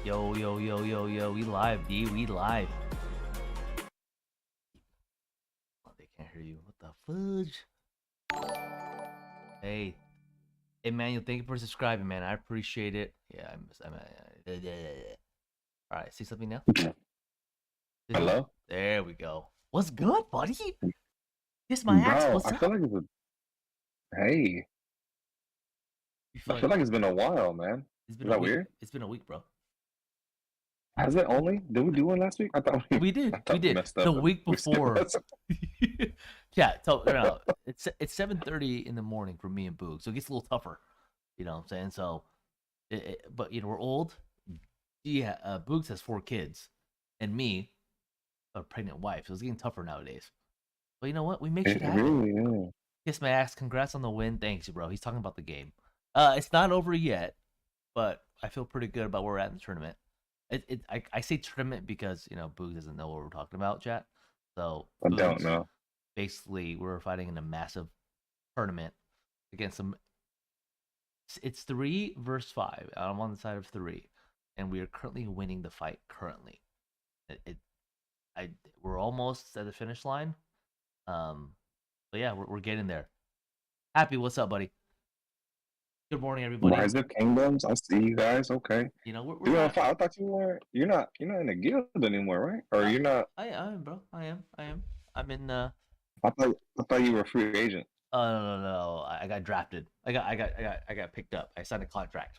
Yo, yo, yo, yo, yo, we live, D, we live. Oh, they can't hear you. What the fudge? Hey, Emmanuel, thank you for subscribing, man. I appreciate it. Yeah, all right, see something now? Hello? There we go. What's good, buddy? Kiss my ass. Bro, What's I up? feel like hey, I feel like it's been a while, man. It's Is been a that week. weird? It's been a week, bro. Has it only? Did we do one last week? I thought We did. I We thought did. messed up. The and week we skipped before. this. Yeah, no, it's 7:30 in the morning for me and Boog, so it gets a little tougher. You know what I'm saying? So, but you know we're old. Yeah, Boogs has 4 kids, and me, a pregnant wife, so it's getting tougher nowadays. But you know what? We make shit It happen. really is. Kiss my ass. Congrats on the win. Thanks, bro. He's talking about the game. It's not over yet, but I feel pretty good about where we're at in the tournament. I say tournament because you know Boog doesn't know what we're talking about, chat. So I don't Boogs, know. basically, we're fighting in a massive tournament against some. It's 3 versus 5. I'm on the side of 3, and we are currently winning the fight. Currently, we're almost at the finish line. But yeah, we're getting there. Happy, what's up, buddy? Good morning, everybody. Rise of Kingdoms. I see you guys. Okay. You know we're Dude, I not. thought you were. You're not in a guild anymore, right? Or you're not? I am, bro. I am. I'm in. I thought you were a free agent. No. I got drafted. I got picked up. I signed a contract,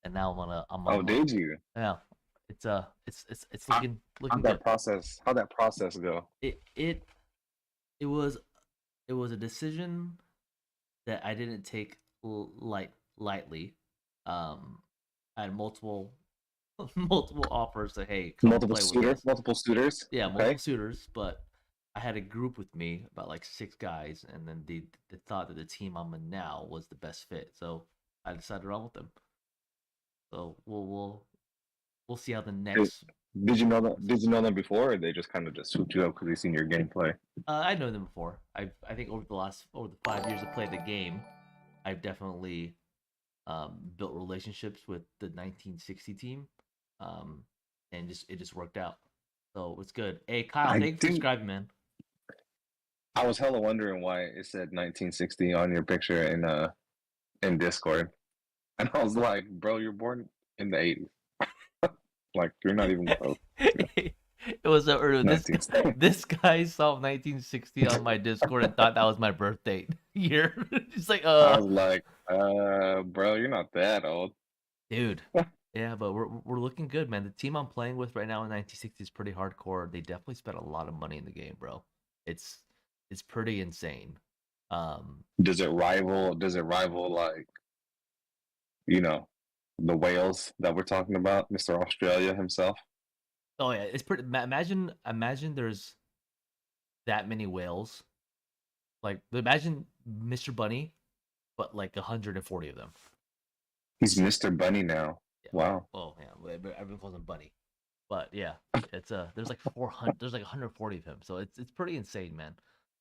and now I'm Oh, on. did you? Yeah, it's looking How'd good. How'd that process go? It was a decision that I didn't take lightly. I had multiple multiple offers to hey come Multiple play with us. multiple suitors. Yeah, Okay. multiple suitors, but I had a group with me about like 6 guys, and then they thought that the team I'm in now was the best fit, so I decided to run with them. So we'll see how the next. Did you know that? Did you know them before, or they just kind of just swooped you up because they seen your gameplay? I know them before. I think over the 5 years I played the game, I've definitely built relationships with the 1960 team, and it just worked out. So it's good. Hey Kyle, I thanks for think subscribing, man. I was hella wondering why it said 1960 on your picture in Discord, and I was like, bro, you're born in the 80s. Like you're not even close. It was so early. 1960. This guy saw 1960 on my Discord and thought that was my birthday year. He's like, I was like, bro, you're not that old. dude. Yeah, but we're looking good, man. The team I'm playing with right now in 1960 is pretty hardcore. They definitely spent a lot of money in the game, bro. It's pretty insane. Does it rival? Does it rival like, you know, the Wales that we're talking about, Mr. Australia himself? Oh yeah, it's pretty. Imagine there's that many whales. Like imagine Mr. Bunny, but like 140 of them. He's Mr. Bunny now. Yeah. Wow. Oh yeah, everyone calls him Bunny. But yeah, it's there's like 400, there's like 140 of him, so it's pretty insane, man.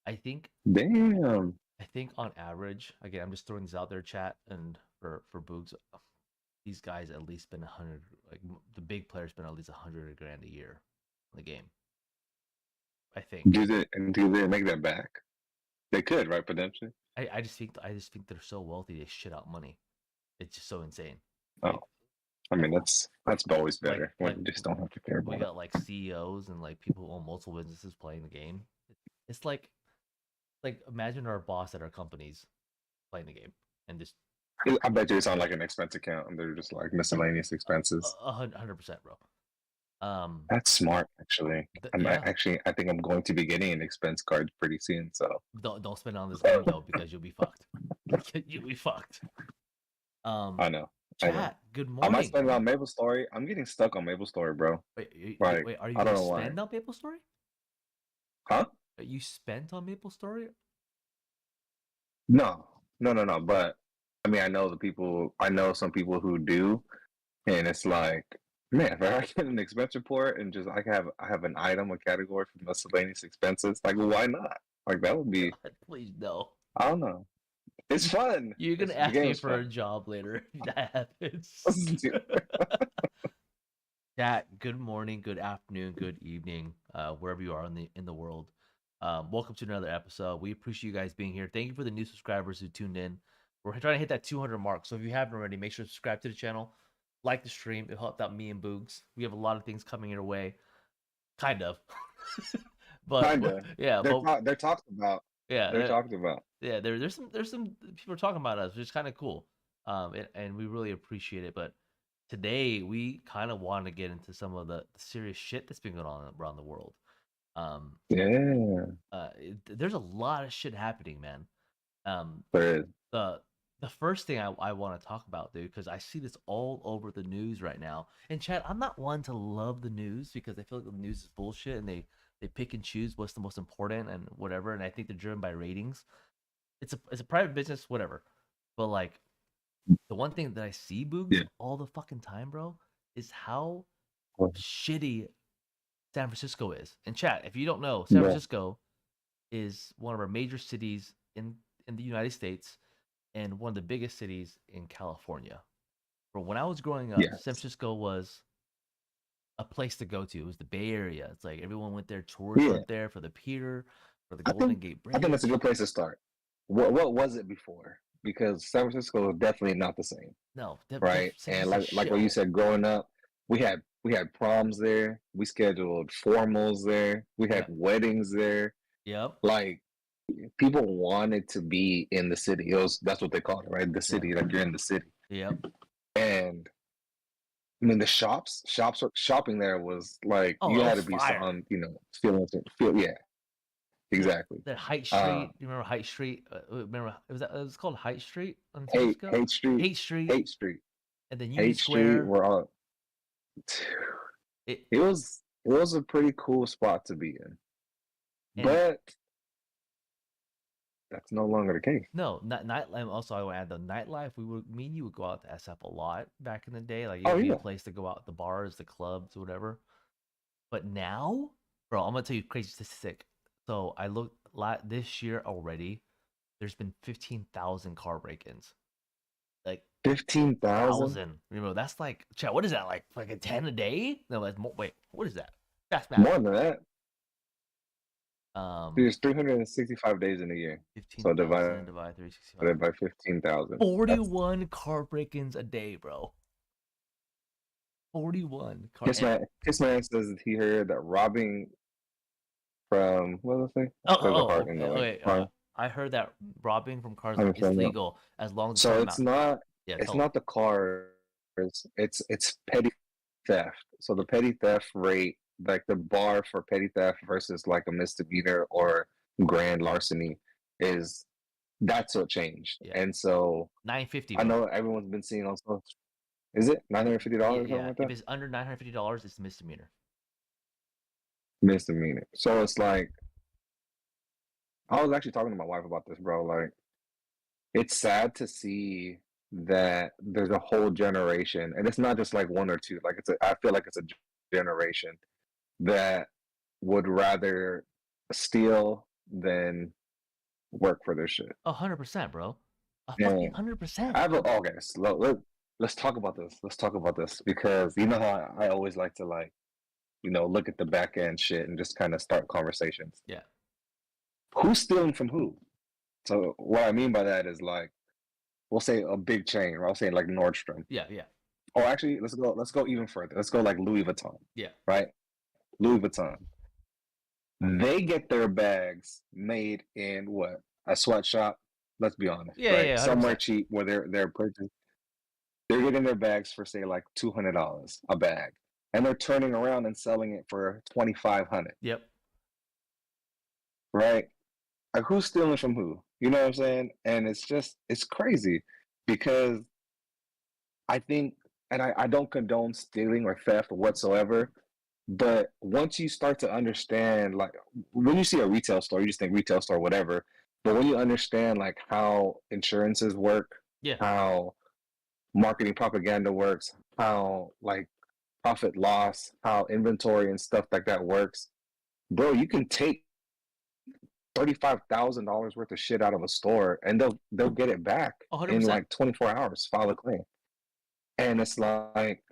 I think Damn. I think on average, again, I'm just throwing this out there, chat, and for Boogs, these guys at least spend 100, like the big players spend at least 100 grand a year on the game. I think. Do they make that back? They could, right? Potentially. I just think they're so wealthy they shit out money. It's just so insane. Oh, Like I like mean that's always like better when like you just don't have to care we about it. got like CEOs and like people who own multiple businesses playing the game. It's like imagine our boss at our companies playing the game and just I bet you it's on like an expense account, and they're just like miscellaneous expenses. 100%, bro. Um, That's smart, actually. yeah, I think I'm going to be getting an expense card pretty soon. So don't spend it on this game though because you'll be fucked. You'll be fucked. I know, I know. Chat. Good I might morning. spend it on Maple Story. I'm getting stuck on Maple Story, bro. Like Wait. Are you I don't gonna know why. spend on Maple Story? Huh? Are you spent on Maple Story? No, no, no, no. But I mean, I know the people. I know some people who do, and it's like, man, if I get an expense report and just I have an item, a category for miscellaneous expenses, like why not? Like that would be. God, please no. I don't know. It's fun. You're gonna The ask game me is for fun. a job later if that happens. Chat. Good morning, good afternoon, good evening, wherever you are in the world. Welcome to another episode. We appreciate you guys being here. Thank you for the new subscribers who tuned in. We're trying to hit that 200 mark. So if you haven't already, make sure to subscribe to the channel, like the stream. It helped out me and Boogs. We have a lot of things coming your way, kind of. but Kinda. yeah, but They're talked about. yeah, They're talked about. yeah. There's some people are talking about us, which is kind of cool. And we really appreciate it. But today we kind of want to get into some of the serious shit that's been going on around the world. Um, Yeah, there's a lot of shit happening, man. Um, there is. the the first thing I want to talk about, dude, because I see this all over the news right now. And Chad, I'm not one to love the news because I feel like the news is bullshit and they pick and choose what's the most important and whatever. And I think they're driven by ratings. It's a private business, whatever. But like the one thing that I see, Boogs, Yeah. all the fucking time, bro, is how Well, shitty San Francisco is. And chat, if you don't know, San yeah. Francisco is one of our major cities in the United States and one of the biggest cities in California. But when I was growing up, San Yes. Francisco was a place to go to. It was the Bay Area. It's like everyone went there, tourists Yeah. went there for the pier, for the I Golden think Gate I think that's a Bridge. good place to start. What was it before? Because San Francisco is definitely not the same, No, right? San And Francisco's a like what you shithole. said, growing up, we had proms there. We scheduled formals there. We had Yeah. weddings there. Yep. Like people wanted to be in the city. That's what they called it, right? The Yeah. city, like you're in the city. Yep. And I mean, the shopping there was like Oh, you it had was to be fire. on, feel, yeah, That exactly. that Height Uh, Street. You remember Height Street? Remember it was called Height Street in San Hate Francisco. Hate Street, Hate Street, Hate Street, and then Union Hate Street Square. were all. It It was a pretty cool spot to be in, and but that's no longer the case. no, not nightlife. Also, I want to add the nightlife. Me and you would go out to SF a lot back in the day. Like it Oh would be a yeah, place to go out, the bars, the clubs, whatever. But now, bro, I'm gonna tell you a crazy statistic. So I looked this year already. There's been 15,000 car break-ins. Like 15,000. thousand. Remember, that's like, chat. What is that like a 10 a day? No, that's more. Wait, what is that? Fast math. More than that. Um, There's 365 days in a year, so 15,000 divided divided 365. by 15,000. That's 41 car break-ins a day, bro. 41 car. Kissman says that he heard that robbing from what did I say? There's a heart in the way. Okay. Farm. I heard that robbing from cars I'm is saying no. legal as long as it's So not it's amount. not Yeah, it's tell them. not the cars. It's petty theft. So the petty theft rate, like the bar for petty theft versus like a misdemeanor or grand larceny, is that's what changed. Yeah, And so 950, I bro. know everyone's been seeing on social. Is it $950 or something Yeah, like if that? it's under $950, it's a misdemeanor. Misdemeanor. So it's like I was actually talking to my wife about this, bro. Like it's sad to see that there's a whole generation, and it's not just like one or two. Like I feel like it's a generation that would rather steal than work for their shit. 100%, bro. A fucking And 100%. I have a okay. So let's talk about this. Let's talk about this because you know how I always like to like look at the back end shit and just kind of start conversations. Yeah. Who's stealing from who? So what I mean by that is like we'll say a big chain. Or I'll say like Nordstrom. Yeah. Yeah. Or actually, let's go even further. Let's go like Louis Vuitton. Yeah. Right? Louis Vuitton. They get their bags made in what? A sweatshop. Let's be honest, Yeah. right? Yeah. Somewhere 100%. cheap where they're purchasing. They're getting their bags for say like $200 a bag, and they're turning around and selling it for 2,500. Yep. Right? Like who's stealing from who? You know what I'm saying? And it's crazy because I think, and I don't condone stealing or theft whatsoever. But once you start to understand, like when you see a retail store, you just think retail store, whatever. But when you understand like how insurances work, Yeah. how marketing propaganda works, how like profit loss, how inventory and stuff like that works, bro, you can take $35,000 worth of shit out of a store and they'll get it back in 100%. like 24 hours, file a claim. And it's like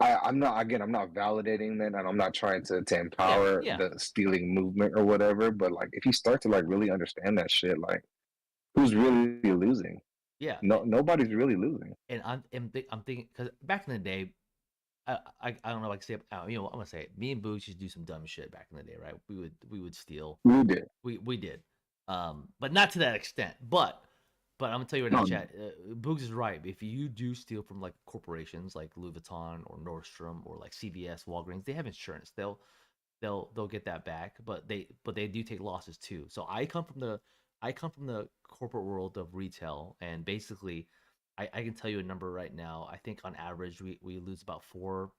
I'm not validating that and I'm not trying to Yeah. empower Yeah. the stealing movement or whatever, but like if you start to like really understand that shit, like who's really losing? Yeah. No, nobody's really losing. And I'm thinking because back in the day, I don't know, like say, you know, I'm gonna say it. Me and Boots used to do some dumb shit back in the day, right? We would steal. We did. We did, but not to that extent. But I'm gonna tell you right now, No, chat. Boogs is right. If you do steal from like corporations like Louis Vuitton or Nordstrom or like CVS, Walgreens, they have insurance. They'll get that back, but they do take losses too. So I come from the corporate world of retail, and basically, I can tell you a number right now. I think on average we lose about four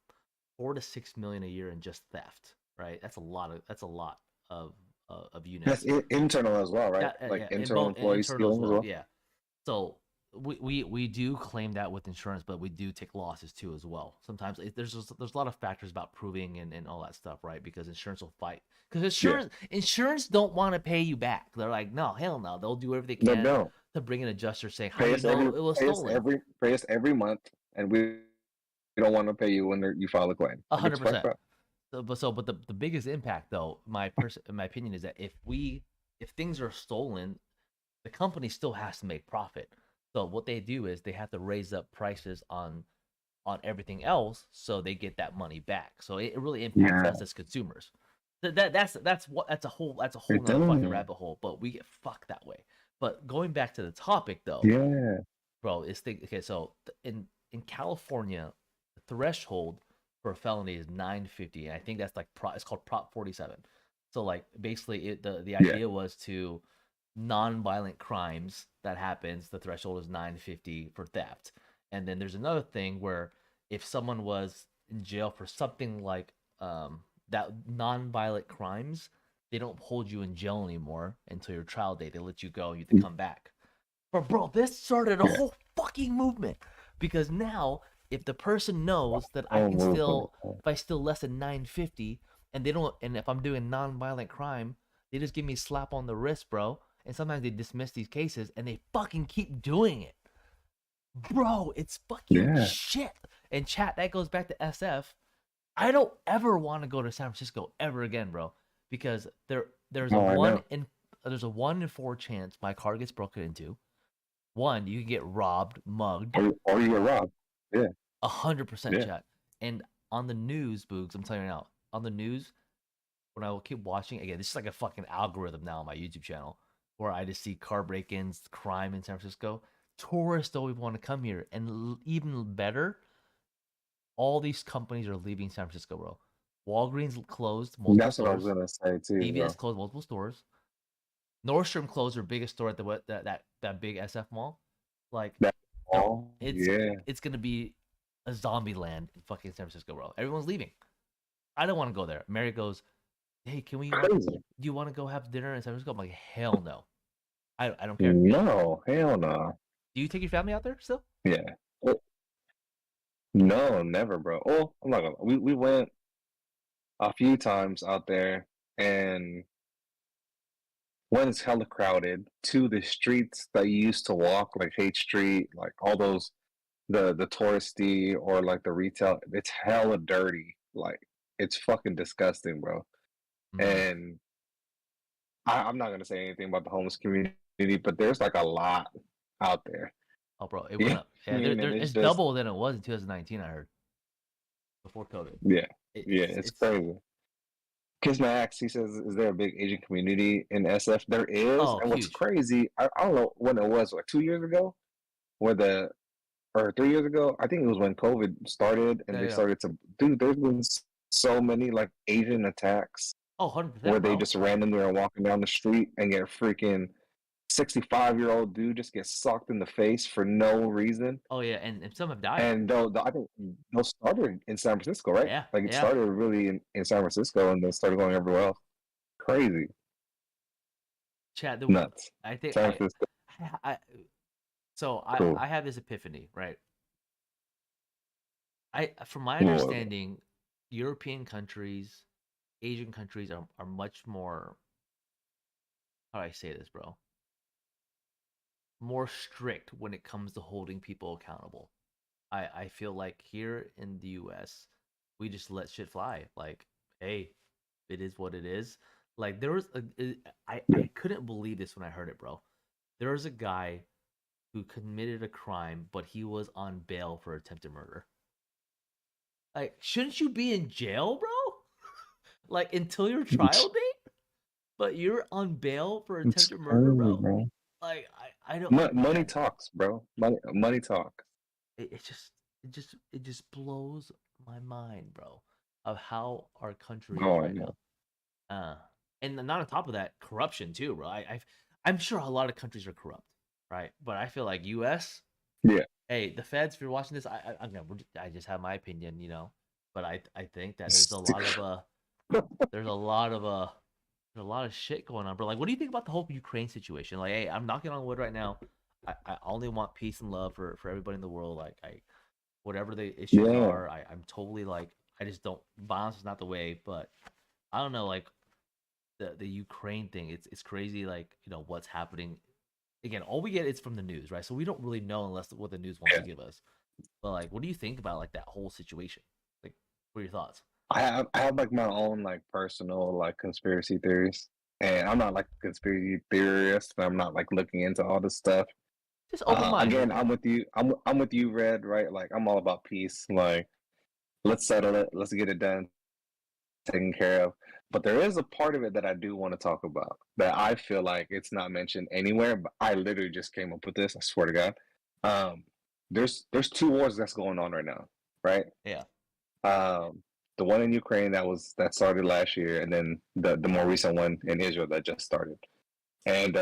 to 6 million a year in just theft. Right, that's a lot of that's units. internal as well, right? Yeah, Like yeah, in internal both employees internal as stealing as well. well. Yeah, so we do claim that with insurance, but we do take losses too as well. Sometimes there's a lot of factors about proving and all that stuff, right? Because insurance will fight. Because Yeah, insurance don't want to pay you back. They're like, no, hell no. They'll do everything they no, can no. to bring an adjuster saying, how do Pay you us every know it was pay us stolen? every pay us every month, and we don't want to pay you when you file a claim. A Like it's hundred fucked percent. up. But the biggest impact though, my opinion is that if things are stolen, the company still has to make profit. So what they do is they have to raise up prices on everything else so they get that money back. So it really impacts Yeah, us as consumers. That's a whole it nother fucking does. rabbit hole, but we get fucked that way. But going back to the topic though, Yeah, bro, okay, so in California, the threshold for a felony is 950. And I think that's like it's called Prop 47. So like basically the yeah. idea was to non-violent crimes that happens, the threshold is 950 for theft. And then there's another thing where if someone was in jail for something like that non-violent crimes, they don't hold you in jail anymore until your trial date. They let you go and you have to come back. But bro, this started a Yeah. whole fucking movement because now if the person knows that I Oh, can movement. still, if I steal less than 950, and they don't, and if I'm doing non-violent crime, they just give me a slap on the wrist, bro. And sometimes they dismiss these cases and they fucking keep doing it, bro. It's fucking Yeah. shit. And chat, that goes back to SF. I don't ever want to go to San Francisco ever again, bro, because there's a Oh, I one know. in there's a 1 in 4 chance my car gets broken into. One, you can get robbed, mugged, Or you get robbed. Yeah, 100% yeah. chat. And on the news, Boogs, I'm telling you now, on the news, when I will keep watching, again, this is like a fucking algorithm now on my YouTube channel, where I just see car break-ins, crime in San Francisco. Tourists always want to come here, and even better, all these companies are leaving San Francisco, bro. Walgreens closed multiple That's what I was stores. gonna say too, CVS bro. closed multiple stores. Nordstrom closed their biggest store at that big SF mall. Like, That bro, all, it's yeah, it's gonna be a zombie land in fucking San Francisco, bro. Everyone's leaving. I don't want to go there. Mary goes, "Hey, can we want? crazy. Do you want to go have dinner in San Francisco?" I'm like, "Hell no. I don't care." No, hell no. Do you take your family out there still? Yeah. No, never, bro. Oh, I'm not gonna. We went a few times out there, and when it's hella crowded, to the streets that you used to walk, like Hate Street, like all those the touristy or like the retail, it's hella dirty. Like it's fucking disgusting, bro. Mm. And I'm not gonna say anything about the homeless community, but there's like a lot out there. Oh, bro, it You went know up. what I Yeah, mean? And it's it's just double than it was in 2019. I heard before COVID. yeah, yeah, it's It's crazy. Kiss my axe, he says, is there a big Asian community in SF? There is, oh and what's huge. crazy, I don't know when it was, like 2 years ago, where the or 3 years ago. I think it was when COVID started, and Yeah, they yeah. started to. Dude, there's been so many like Asian attacks Oh, where 100%, they bro. just randomly are walking down the street and get freaking 65-year-old dude just gets socked in the face for no reason. Oh yeah, and some have died. And though I think those started in San Francisco, right? Yeah, Like it yeah. started really in San Francisco and then started going everywhere else. Crazy, Chad, nuts. I think San Francisco, I so cool. I have this epiphany, right? From my Cool. understanding, European countries, Asian countries are much more, how do I say this, bro? More strict when it comes to holding people accountable. I feel like here in the US, we just let shit fly. Like, hey, it is what it is. Like there was I couldn't believe this when I heard it, bro. There was a guy who committed a crime, but he was on bail for attempted murder. Like, shouldn't you be in jail, bro? Like until your It's, trial date? But you're on bail for it's attempted murder, crazy, bro? bro. Like I don't Money understand. talks, bro. Money talks. It just it just blows my mind, bro, of how our country is Oh, I right now. know. Uh, and not on top of that, corruption too, bro. I'm sure a lot of countries are corrupt, right? But I feel like U.S. Yeah, Hey, the feds, if you're watching this, I just have my opinion, you know, but I think that there's a it's- lot of there's a lot of there's a lot of shit going on, bro. Like, what do you think about the whole Ukraine situation? Like, hey, I'm knocking on wood right now. I only want peace and love for everybody in the world. Like, whatever the issues yeah, are, I'm totally like, I just don't, violence is not the way. But I don't know, like the Ukraine thing, it's crazy. Like, you know what's happening. Again, all we get is from the news, right? So we don't really know unless what the news wants yeah. to give us. But like, what do you think about like that whole situation? Like, what are your thoughts? I have like my own like personal like conspiracy theories, and I'm not like a conspiracy theorist. I'm not like looking into all this stuff. Just open Again, minded. I'm with you. I'm with you, Red. Right? Like I'm all about peace. Like let's settle it. Let's get it done, taken care of. But there is a part of it that I do want to talk about that I feel like it's not mentioned anywhere. But I literally just came up with this. I swear to God. Um, there's two wars that's going on right now, right? Yeah. Um, the one in Ukraine that started last year, and then the more recent one in Israel that just started. And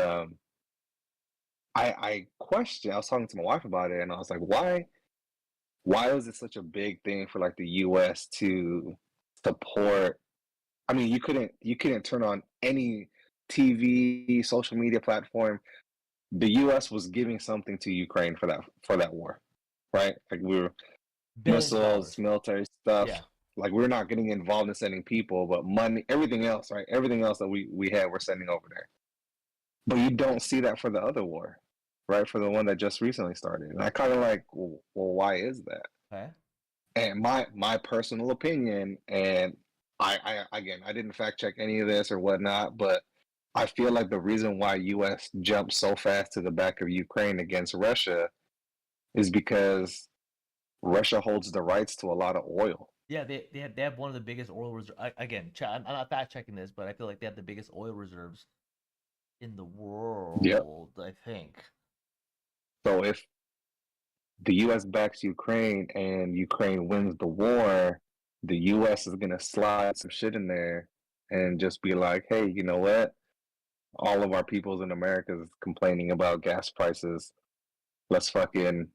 I questioned. I was talking to my wife about it, and I was like, why was it such a big thing for like the U.S. to support? I mean, you couldn't turn on any TV, social media platform. The U.S. was giving something to Ukraine for that war, right? Like we were Billions of missiles, dollars. military stuff. Yeah. Like we're not getting involved in sending people, but money, everything else, right? Everything else that we had, we're sending over there. But you don't see that for the other war, right? For the one that just recently started. And I kind of like, well, why is that? Okay. And my personal opinion, and I again, I didn't fact check any of this or whatnot, but I feel like the reason why U.S. jumped so fast to the back of Ukraine against Russia is because Russia holds the rights to a lot of oil. Yeah, they have one of the biggest oil reserves. Again, I'm not fact checking this, but I feel like they have the biggest oil reserves in the Yep. world. I think. So if the U.S. backs Ukraine and Ukraine wins the war, the U.S. is gonna slide some shit in there and just be like, "Hey, you know what? All of our peoples in America is complaining about gas prices. Let's fucking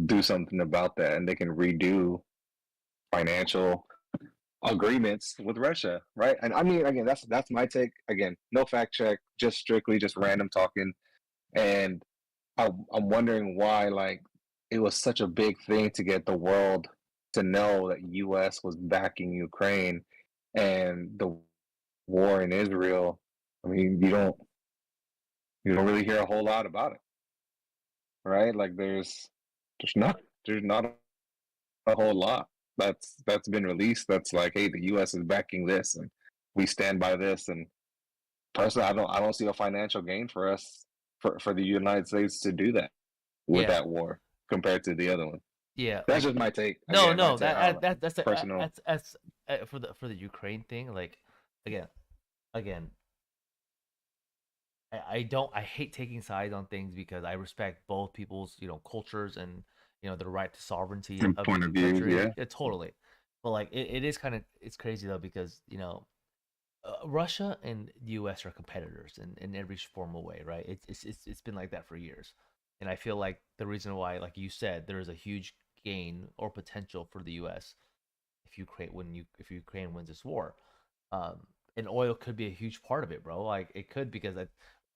do something about that," and they can redo financial agreements with Russia, right? And I mean, again, that's my take. Again, no fact check, just strictly just random talking, and I'm wondering why, like it was such a big thing to get the world to know that U.S. was backing Ukraine and the war in Israel. I mean, you don't really hear a whole lot about it, right? Like there's not there's not a whole lot that's been released that's like, hey, the U.S. is backing this and we stand by this. And personally, I don't see a financial gain for us for the United States to do that with Yeah, that war compared to the other one. yeah. That's Like just my take. no, Again, my no. take. I don't know. Personal. That's for the Ukraine thing. Like again, again. I hate taking sides on things because I respect both people's cultures and their right to sovereignty of Point each of view, country. yeah. Yeah, totally. But like it is kind of it's crazy though because Russia and the U.S. are competitors in every formal way, right? It's been like that for years, and I feel like the reason why, like you said, there is a huge gain or potential for the U.S. if Ukraine wins this war, um, and oil could be a huge part of it, bro. Like it could because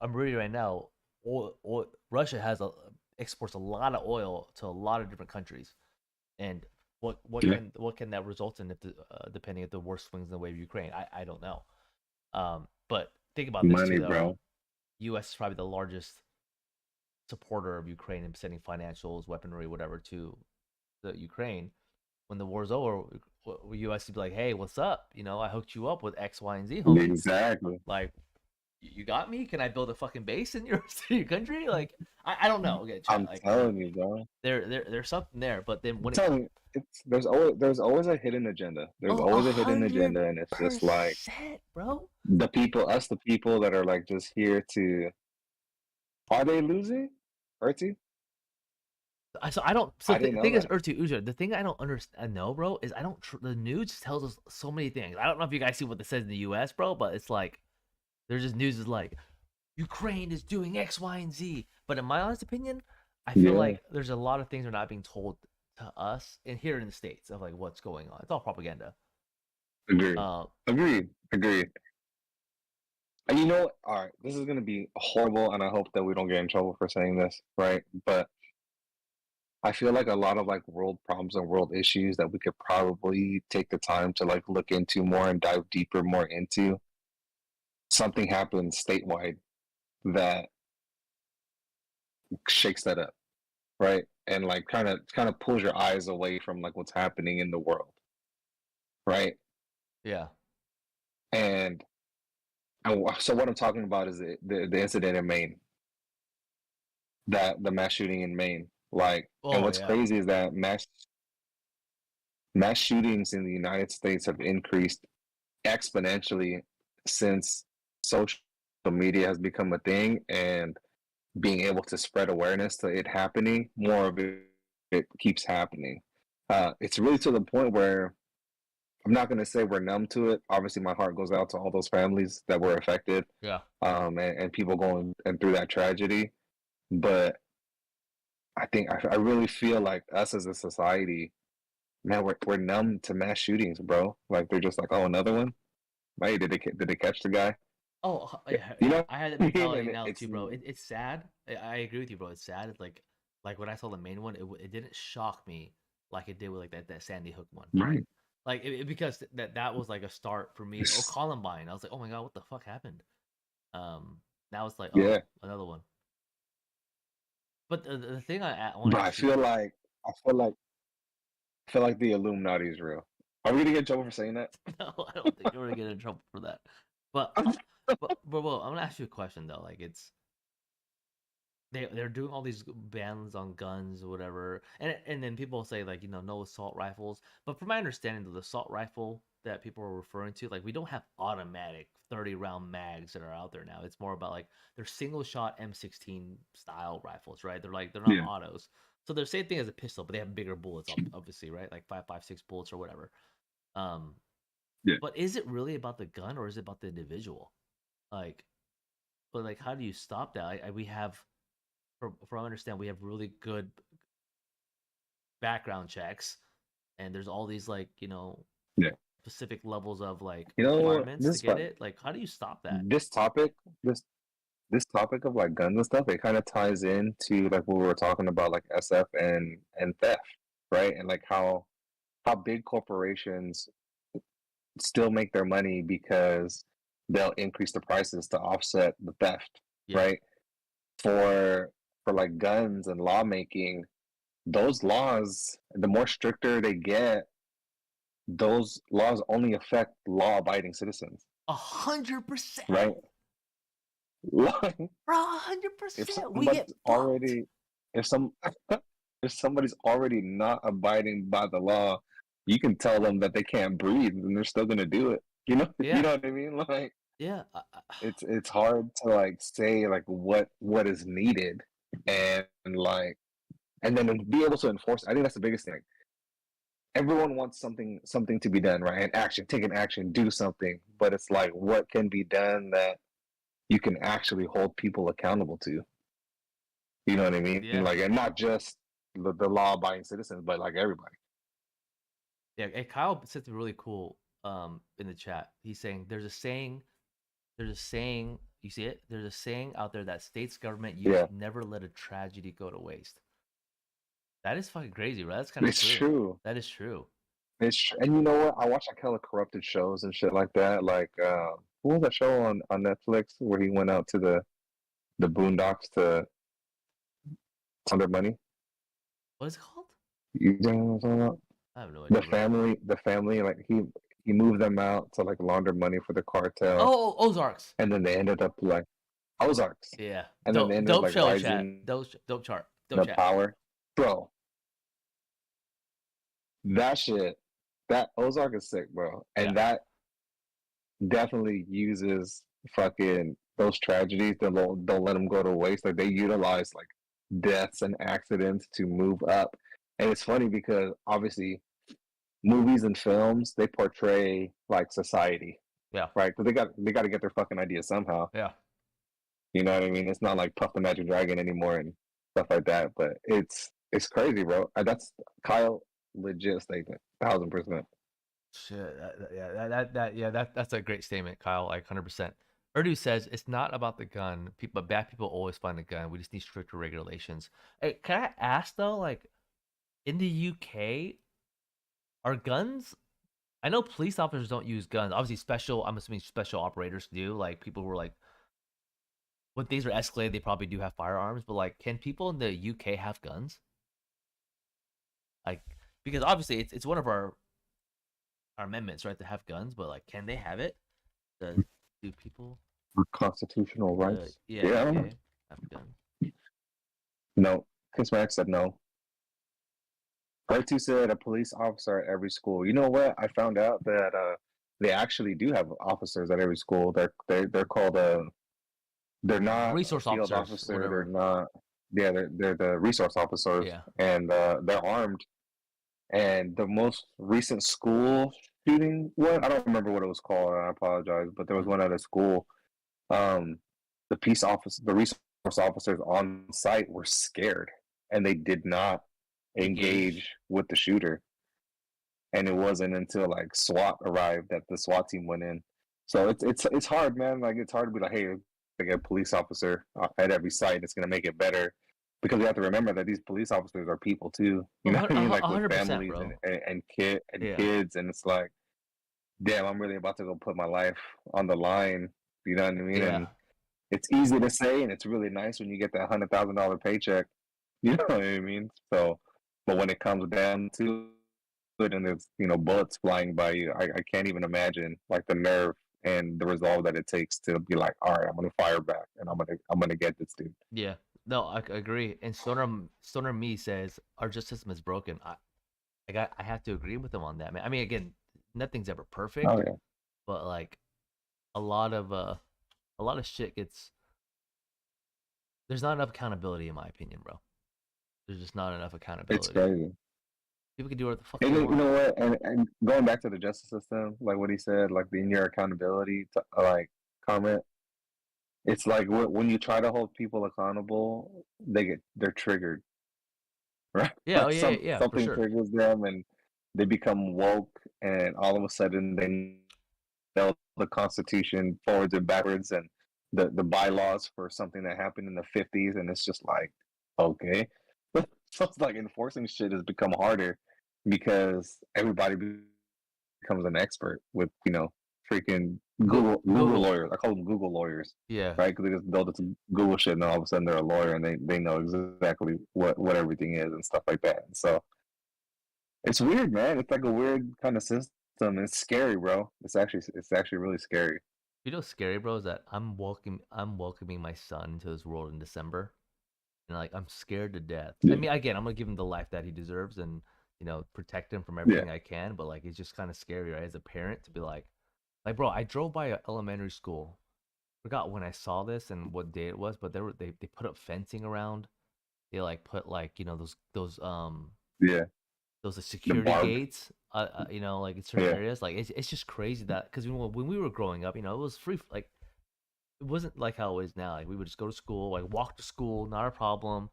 I'm reading right now, Russia exports a lot of oil to a lot of different countries, and Yeah. what can that result in depending if the war swings in the way of Ukraine? I don't know. But think about this too, Money, though. bro. U.S. is probably the largest supporter of Ukraine and sending financials, weaponry, whatever to the Ukraine. When the war's over, U.S. would be like, "Hey, what's up? I hooked you up with X, Y, and Z, homie. Exactly. Like, you got me? Can I build a fucking base in your your country? Like, I don't know. Okay, chat. I'm Like, telling you, bro. there's something there. But then I'm when it telling you, it's there's always a hidden agenda. There's oh, a always a hidden hundred agenda, and it's just like percent, bro. the people that are like just here to. Are they losing? Bertie? So I don't. So I the didn't know thing is, that. Urtu Uja, the thing I don't understand, know, bro, is I don't. The news tells us so many things. I don't know if you guys see what it says in the U.S., bro, but it's like there's just news is like Ukraine is doing X, Y, and Z. But in my honest opinion, I feel Yeah. like there's a lot of things that are not being told to us in here in the states of like what's going on. It's all propaganda. Agreed. Uh, Agreed. Agreed. And you know what? All right, this is gonna be horrible, and I hope that we don't get in trouble for saying this, right? But I feel like a lot of like world problems and world issues that we could probably take the time to like look into more and dive deeper more into. Something happens statewide that shakes that up, right? And like kind of pulls your eyes away from like what's happening in the world, right? yeah. And, so what I'm talking about is the incident in Maine, that the mass shooting in Maine. Like, and Oh what's yeah. crazy is that mass shootings in the United States have increased exponentially since social media has become a thing, and being able to spread awareness to it happening, more of it keeps happening. It's really to the point where I'm not going to say we're numb to it. Obviously, my heart goes out to all those families that were affected, Yeah. and people going and through that tragedy. But I really feel like us as a society, man, we're numb to mass shootings, bro. Like they're just like, oh, another one. Hey, did they catch the guy? Oh yeah, You yeah. know I had that what I mean? mentality And now it's too, bro. It's sad. I agree with you, bro. It's sad. It's like when I saw the main one, it didn't shock me like it did with like that Sandy Hook one, right? right. Like because that was like a start for me. Or It's, Columbine, I was like, oh my god, what the fuck happened? Um, now it's like, oh, yeah, another one. But the thing I want to but I ask you, feel like I feel like I feel like the Illuminati is real. Are we gonna get in trouble for saying that? no, I don't think you're gonna get in trouble for that. But bro, I'm gonna ask you a question though. Like they're doing all these bans on guns or whatever, and then people say like no assault rifles. But from my understanding, the assault rifle that people are referring to, like we don't have automatic 30-round mags that are out there now. It's more about like they're single shot M16 style rifles, right? They're not Yeah, autos, so they're the same thing as a pistol, but they have bigger bullets, obviously, right? Like 5.56 bullets or whatever. Um, yeah. but is it really about the gun or is it about the individual? Like, but like, how do you stop that? We have from I understand, we have really good background checks, and there's all these like Yeah. specific levels of like You know what? requirements to get it. Like, how do you stop that? This topic, this this topic of like guns and stuff, it kind of ties into like what we were talking about, like SF and theft, right? And like how big corporations still make their money because they'll increase the prices to offset the theft, Yeah. right? For like guns and lawmaking, those laws, the more stricter they get, those laws only affect law-abiding citizens, 100%, right? Like, bro. if 100%. We get somebody's fucked. already, if some, if somebody's already not abiding by the law, you can tell them that they can't breathe, and they're still gonna do it. You know, you Yeah. know what I mean? Like, Yeah. it's hard to like say like what is needed, and like, and then to be able to enforce. I think that's the biggest thing. Everyone wants something to be done, right? And action, take an action, do something. But it's like, what can be done that you can actually hold people accountable to? You know what I mean? Yeah. Like, and not just the law-abiding citizens, but like everybody. Yeah. Hey, Kyle said something really cool in the chat. He's saying there's a saying, you see it? There's a saying out there that states government use Yeah, never let a tragedy go to waste. That is fucking crazy, bro. That's kind of it's true. true. That is true. And you know what? I watch like hella corrupted shows and shit like that. Like, what was that show on Netflix where he went out to the boondocks to launder money? What is it called? You know what I'm talking about? I have no The idea, bro. family, the family, like he moved them out to like launder money for the cartel, Oh, Ozarks. and then they ended up like Ozarks, Yeah. and then they ended up Dope like show, chat. rising Dope chart. Dope the chat. power. Bro, that shit, that Ozark is sick, bro, Yeah. and that definitely uses fucking those tragedies. Don't let them go to waste. Like they utilize like deaths and accidents to move up, and it's funny because obviously movies and films they portray like society, Yeah. right? Because they got to get their fucking ideas somehow. Yeah. You know what I mean? It's not like Puff the Magic Dragon anymore and stuff like that. But it's crazy, bro. That's Kyle legit statement, 1,000%. Shit. That's a great statement, Kyle. Like 100%. Urdu says it's not about the gun. People, bad people always find a gun. We just need stricter regulations. Hey, can I ask though? Like in the UK, are guns? I know police officers don't use guns. Obviously, special. I'm assuming special operators do. Like people who are like when things are escalated, they probably do have firearms. But like, can people in the UK have guns? Like, because obviously it's one of our amendments, right, to have guns. But like, can they have it? Do people Constitutional rights. yeah, Yeah, I don't know. UK have guns? No. Kiss Max said no. Two said a police officer at every school. You know what? I found out that they actually do have officers at every school. They're called they're not a Resource field officers, officer. They're whatever. not. Yeah, they're the resource officers, Yeah. and they're armed. And the most recent school shooting one, I don't remember what it was called. I apologize, but there was one at a school. Um, the resource officers on site were scared, and they did not Engage. engage with the shooter. And it wasn't until like SWAT arrived that the SWAT team went in. So it's hard, man. Like it's hard to be like, hey, like a police officer at every site. It's gonna make it better because we have to remember that these police officers are people too. You Oh, know what I mean? Like with 100%, families bro. and Yeah. kids, and it's like, damn, I'm really about to go put my life on the line. You know what I mean? Yeah. And it's easy to say, and it's really nice when you get that $100,000 paycheck. You know what I mean? So, but when it comes down to it, and there's bullets flying by you, I can't even imagine like the nerve and the resolve that it takes to be like, all right, I'm gonna fire back, and I'm gonna get this dude. Yeah. No, I agree. And Stoner Me says our justice system is broken. I have to agree with him on that, man. I mean, again, nothing's ever Oh perfect, yeah, but like a lot of uh a lot of shit gets there's not enough accountability in my opinion, bro. There's just not enough it's accountability. crazy. People can do whatever the fuck And they you want. know what? And going back to the justice system, like what he said, like the in your accountability, like comment. It's like when you try to hold people accountable, they're triggered, right? Yeah, oh Like yeah, for something sure. triggers them, and they become woke, and all of a sudden they know the Constitution forwards and backwards, and the bylaws for something that happened in the 50s, and it's just like, okay. So it's like enforcing shit has become harder because everybody becomes an expert with, freaking Google Google. lawyers. I call them Google lawyers, Yeah. right? Because they just build this Google shit, and all of a sudden they're a lawyer, and they know exactly what everything is and stuff like that. And so it's weird, man. It's like a weird kind of system. It's scary, bro. It's actually really scary. You know, what's scary, bro, is that I'm welcoming my son into this world in December, and like I'm scared to death. I Yeah, mean, again, I'm gonna give him the life that he deserves, and protect him from yeah, everything I can. But like, it's just kind of scary, right? As a parent, to be like, bro, I drove by a elementary school. Forgot when I saw this and what day it was, but they put up fencing around. They like put like yeah. those The security barbed, gates, like in certain yeah, areas. Like it's just crazy that because when we were growing up, it was free. Like it wasn't like how it is now. Like we would just go to school, like walk to school, not a problem.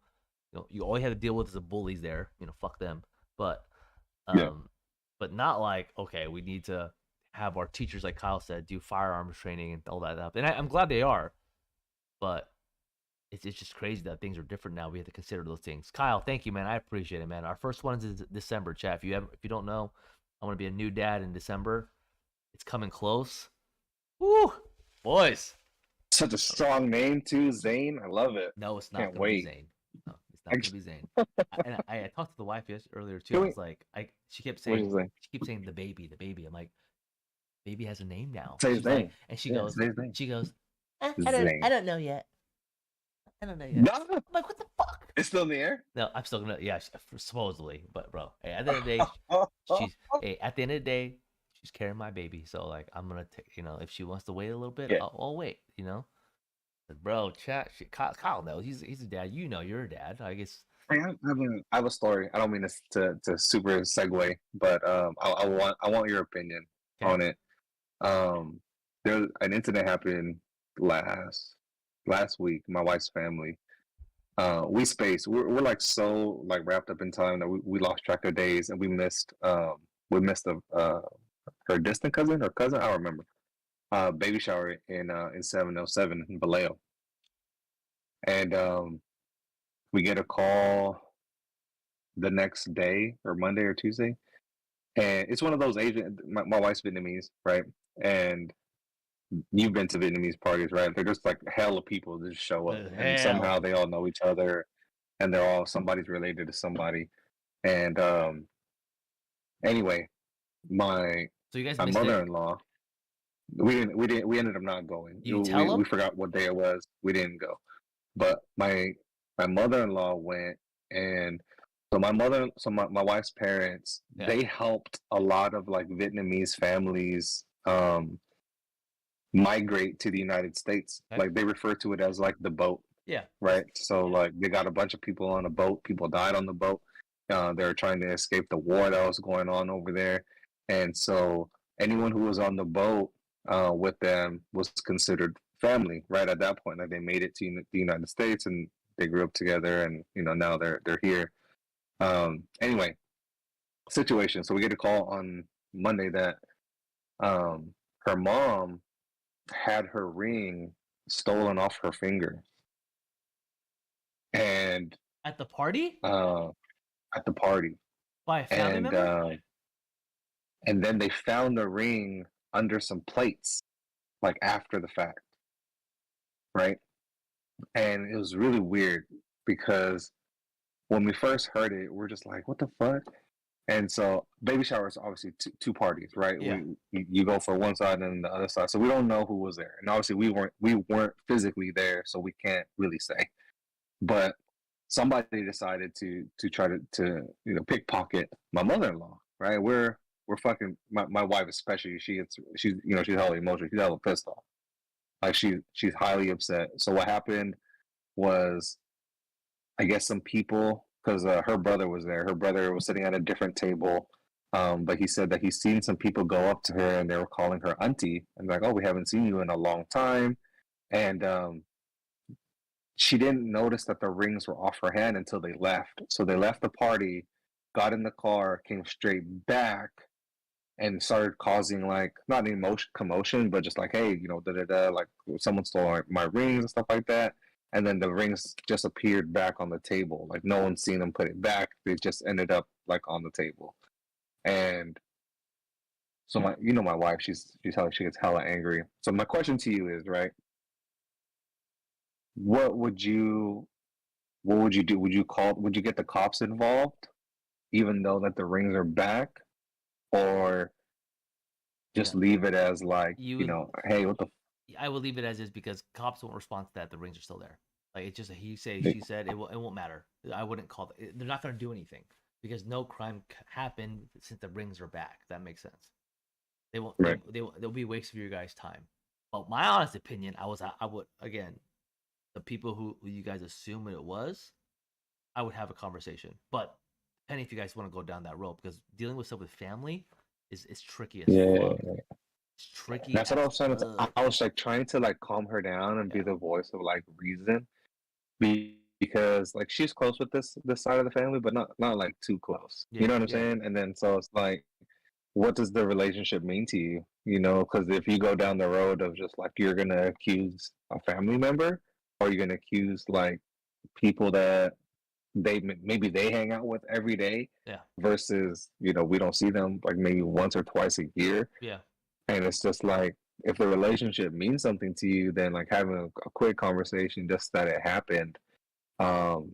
You all you had to deal with is the bullies there. Fuck them. But yeah. um, but not like okay, we need to have our teachers, like Kyle said, do firearms training and all that stuff. And I'm glad they are, but it's just crazy that things are different now. We have to consider those things. Kyle, thank you, man. I appreciate it, man. Our first one is December, chat. If you don't know, I want to be a new dad in December. It's coming close. Woo, boys. Such a strong name too, Zane. I love it. No, it's not Can't gonna be wait. Zane. No, it's not gonna be Zane. I talked to the wife earlier too. Can I we? was like, she kept What saying is Zane? she keeps saying the baby, the baby. I'm like, baby has a name now. Say his She's like, name. and she Yeah, goes, say his name. she goes, I Zane. don't know yet. I don't know yet. No, I'm like, what the fuck? it's still in the air. No, I'm still gonna, yeah, supposedly, but bro, hey, at the end of the day, at the end of the day, she's carrying my baby. So like, I'm gonna take, if she wants to wait a little bit, Yeah. I'll wait. But bro, chat, Kyle knows he's a dad. You're a dad, I guess. Hey, I have a story. I don't mean to super segue, but I want your opinion Okay, on it. Um, there an incident happened last week. My wife's family. We spaced. We're like so like wrapped up in time that we lost track of days, and we missed her distant cousin or cousin, I don't remember. Baby shower in 707 in Vallejo, and we get a call the next day or Monday or Tuesday, and it's one of those Asian. My wife's Vietnamese, right? And you've been to Vietnamese parties, right? They're just like hell of people that just show up, the and somehow hell. they all know each other, and they're all somebody's related to somebody. And anyway, my So you guys my missed it. mother-in-law, we ended up not going. You tell We him? forgot what day it was. We didn't go. But my mother-in-law went, and my wife's parents, Yeah. they helped a lot of like Vietnamese families migrate to the United States. Okay. Like they refer to it as like the boat, Yeah. right? So like they got a bunch of people on a boat. People died on the boat. They were trying to escape the war that was going on over there, and so anyone who was on the boat with them was considered family, right at that point. Like they made it to the United States and they grew up together, and now they're here. Anyway, situation. So we get a call on Monday that her mom had her ring stolen off her finger, and At the party uh, at the party, by a family and member. then they found the ring under some plates, like after the fact, right? And it was really weird because when we first heard it, we're just like, "What the fuck?" And so, baby shower is obviously two parties, right? Yeah. You go for one side and the other side, so we don't know who was there, and obviously we weren't physically there, so we can't really say. But somebody decided to try to pickpocket my mother-in-law, right? We're fucking my wife especially. She's hella emotional. She's hella pissed off. Like she's highly upset. So what happened was, I guess some people, because her brother was there. Her brother was sitting at a different table, but he said that he's seen some people go up to her and they were calling her auntie and like, "Oh, we haven't seen you in a long time," and she didn't notice that the rings were off her hand until they left. So they left the party, got in the car, came straight back, and started causing like not emotion commotion, but just like, hey, da da da, like someone stole my rings and stuff like that. And then the rings just appeared back on the table, like no one's seen them put it back. They just ended up like on the table. And so my wife, she gets hella angry. So my question to you is, right? What would you what would you do? Would you get the cops involved, even though that the rings are back, or No, just leave it as like, you would. hey, what the I would leave it as is because cops won't respond to that. The rings are still there. Like it's just a he say she said. It won't matter. I wouldn't call it. They're not going to do anything because no crime happened since the rings are back. That makes sense. They won't. right? They'll be a waste of your guys' time. But my honest opinion, I would again the people who you guys assume it was, I would have a conversation. But depending if you guys want to go down that road, because dealing with stuff with family is tricky as fuck. Yeah, It's tricky that's what I as was trying to. fuck. I was like trying to like calm her down and be Yeah, the voice of like reason, because like she's close with this side of the family, but not like too close. You yeah, know what I'm yeah. saying? And then so it's like, what does the relationship mean to you? Because if you go down the road of just like you're gonna accuse a family member, or you're gonna accuse like people that maybe they hang out with every day, Yeah, versus we don't see them like maybe once or twice a year, yeah. and it's just like if the relationship means something to you, then like having a quick conversation just that it happened, um,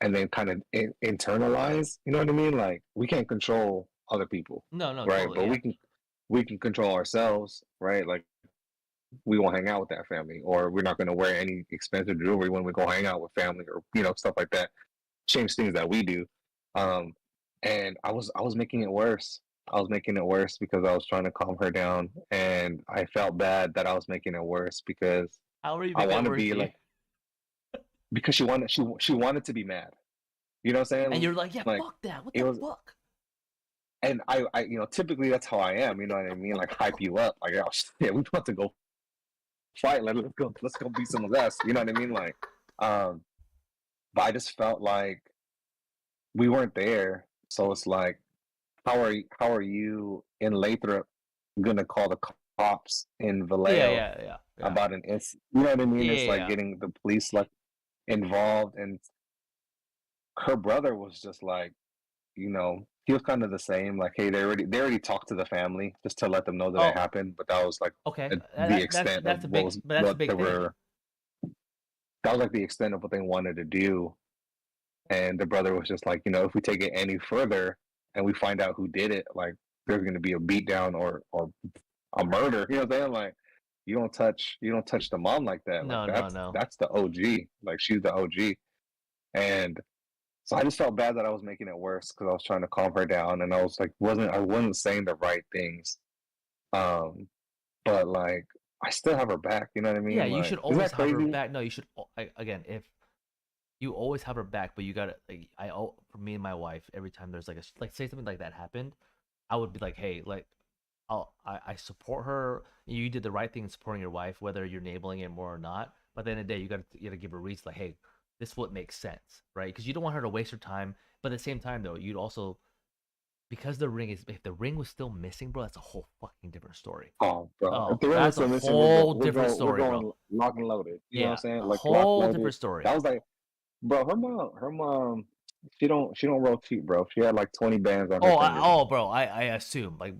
and then kind of internalize. You know what I mean? Like we can't control other people, No, no, right? totally. But Yeah, we can control ourselves, right? Like we won't hang out with that family, or we're not going to wear any expensive jewelry when we go hang out with family, or stuff like that. Change things that we do. Um, and I was making it worse. I was making it worse because I was trying to calm her down, and I felt bad that I was making it worse because how are you I making it want to worse, be G? like, because she wanted to be mad. You know what I'm And saying? you're like, yeah, Like fuck that. What it the was, fuck? and I typically that's how I am. You know what I mean? Like hype you up. Like, oh shit, we about to go fight. Like let's go beat someone's ass. You know what I mean? Like, um, but I just felt like we weren't there. So it's like, how are you in Lathrop gonna call the cops in Yeah, Vallejo yeah, yeah, yeah, about an incident? You know what I mean? yeah, It's like yeah. getting the police like involved, and her brother was just like, he was kind of the same. Like, hey, they already talked to the family just to let them know that it Oh, happened, but that was like okay. the extent of That's a big, but that's a what big they thing. were. That was like the extent of what they wanted to do. And the brother was just like, if we take it any further and we find out who did it, like there's going to be a beatdown or a murder. You know what I'm saying? Like you don't touch the mom like that. Like No, no, that's no. that's the OG. Like she's the OG. And so I just felt bad that I was making it worse because I was trying to calm her down, and I was like I wasn't saying the right things. Um, but like I still have her back. You know what I Yeah, mean? you Like should isn't always that have her crazy? back. No, you should again if you always have her back, but you gotta like for me and my wife every time there's like a like say something like that happened, I would be like, hey, like I support her. You did the right thing in supporting your wife, whether you're enabling it more or not. But at the end of the day, you gotta give a reason like, hey, this is what makes sense, right? Because you don't want her to waste her time. But at the same time, though, you'd also because the ring is if the ring was still missing, bro, that's a whole fucking different story. Oh, bro. If Oh, the ring was that's a still missing, we're going whole we're different going we're story, bro. going lock and loaded. You know what I'm Yeah, saying? a Like lock whole loaded. different story. That was like, bro, her mom, she don't roll cheap, bro. She had like 20 bands on her fingers. Bro, I assume like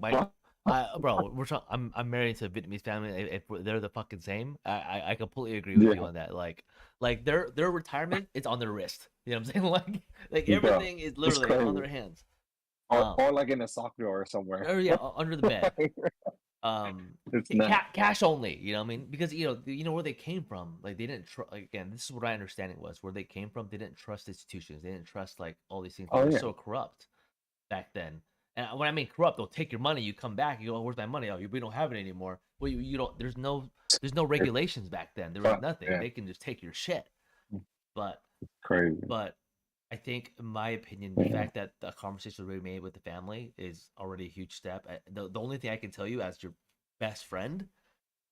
bro, I'm married to a Vietnamese family. If they're the fucking same, I completely agree with you Yeah, on that. Like their retirement is on their wrist. You know what I'm saying? Like bro. everything is It's literally on crazy. their hands. Or Um, or like in a sock drawer somewhere. or yeah, under the bed. It's not. Cash only. You know what I mean? Because you know where they came from. Like they didn't like, again. This is what my understanding was. Where they came from, they didn't trust institutions. They didn't trust like all these things. They Oh were yeah. so corrupt back then. And when I mean corrupt, they'll take your money. You come back. You go, oh, "Where's my money? Oh, we don't have it anymore." Well, you don't. There's no It's regulations back then. There was fuck, nothing. yeah. They can just take your shit. But Crazy. but I think, in my opinion, the Yeah. fact that the conversation was already made with the family is already a huge step. The only thing I can tell you as your best friend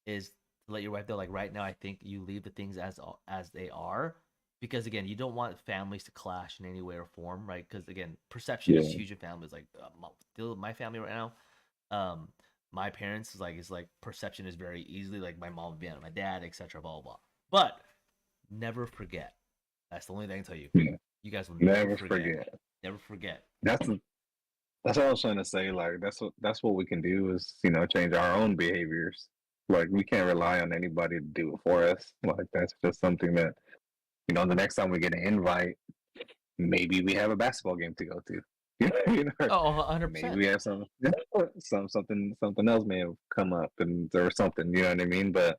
is to let your wife know, like right now, I think you leave the things as they are, because again, you don't want families to clash in any way or form, right? Because again, perception is Yeah. huge in families. Like my family right now, um my parents is like perception is very easily like my mom would be at my dad, etc. Blah blah blah. But never forget. That's the only thing I can tell you. Yeah. You guys will never Never forget. forget. Never forget. That's that's what I was trying to say. Like that's what we can do is change our own behaviors. Like we can't rely on anybody to do it for us. Like that's just something that the next time we get an invite, maybe we have a basketball game to go to. Oh, Maybe 100%. we have something else may have come up and or something. You know what I mean? But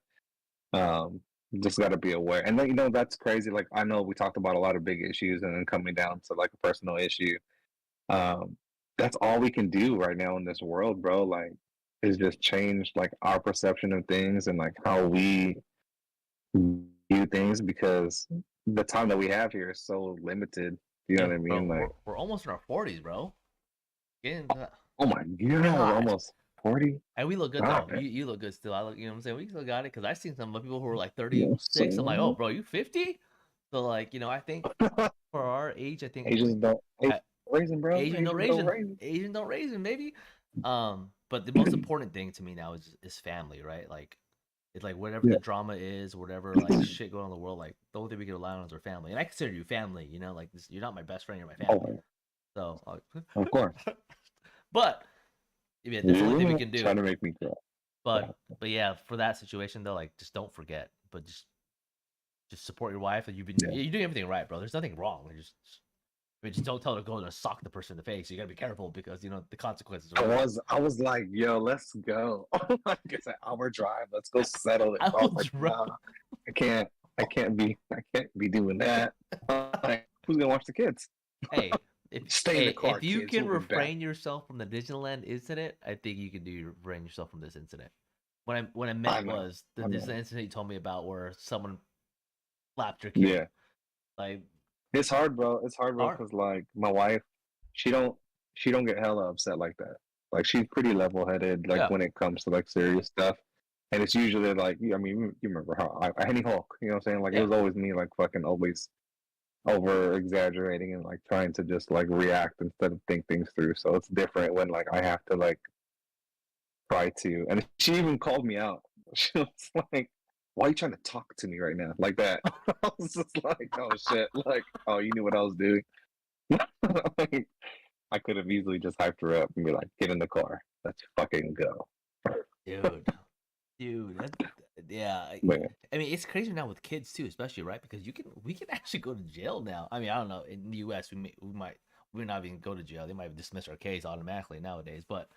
um, just got to be aware. And then that's crazy. Like I know we talked about a lot of big issues, and then coming down to like a personal issue. Um, that's all we can do right now in this world, bro. Like, is just change like our perception of things and like how we view things because the time that we have here is so limited. You know Yeah, what I bro, mean? we're Like, we're almost in our 40s, bro. Getting oh my god, God. almost 40. And we look good God, though. man. You look good still. I look, you know what I'm saying? We still got it because I've seen some people who are like Yeah, 36. I'm like, oh, so bro, you 50? So like, I think for our age, I think Asians don't uh, raisin, bro. Asian no Asians don't raisin, raisin. Asian no raisin, maybe. But the most important thing to me now is family, right? Like, it's like whatever Yeah, the drama is, whatever like shit going on in the world, like the only thing we can rely on is our family. And I consider you family, like this, you're not my best friend, you're my family. oh, So, of course. but yeah, that's the only thing we You can trying do. to make me cry. But yeah, for that situation though, like just don't forget. But just support your wife. And Yeah. you're doing everything right, bro. There's nothing wrong. Just don't tell her to go and sock the person in the face. You gotta be careful because the consequences are real. I was like, yo, let's go. Like it's an hour drive. Let's go settle it. I I was will like, drive. nah, I can't be doing that. Like, who's gonna watch the kids? Hey, if Stay in the hey, car, if you kids. can We'll be back. refrain yourself from the Disneyland incident, I think you can refrain yourself from this incident. What I I meant know. was I this know. incident you told me about where someone slapped your kid. Yeah. Like It's hard, bro. It's hard, bro, hard. because like my wife, she don't she don't get hella upset like that. Like she's pretty level headed, like Yeah. when it comes to like serious stuff. And it's usually like, I mean, you remember how Henny Hulk, you know what I'm saying? Like it Yeah. was always me, like fucking always over exaggerating and like trying to just like react instead of think things through. So it's different when like I have to like try to. And she even called me out. She was like, "Why are you trying to talk to me right now like that?" I was just like, "Oh shit!" Like, "Oh, you knew what I was doing." Like, I could have easily just hyped her up and be like, "Get in the car, let's fucking go." Dude. Dude, yeah. But yeah, I mean, it's crazy now with kids too, especially right because we can actually go to jail now. I mean, I don't know. In the U.S., we not even go to jail. They might dismiss our case automatically nowadays. But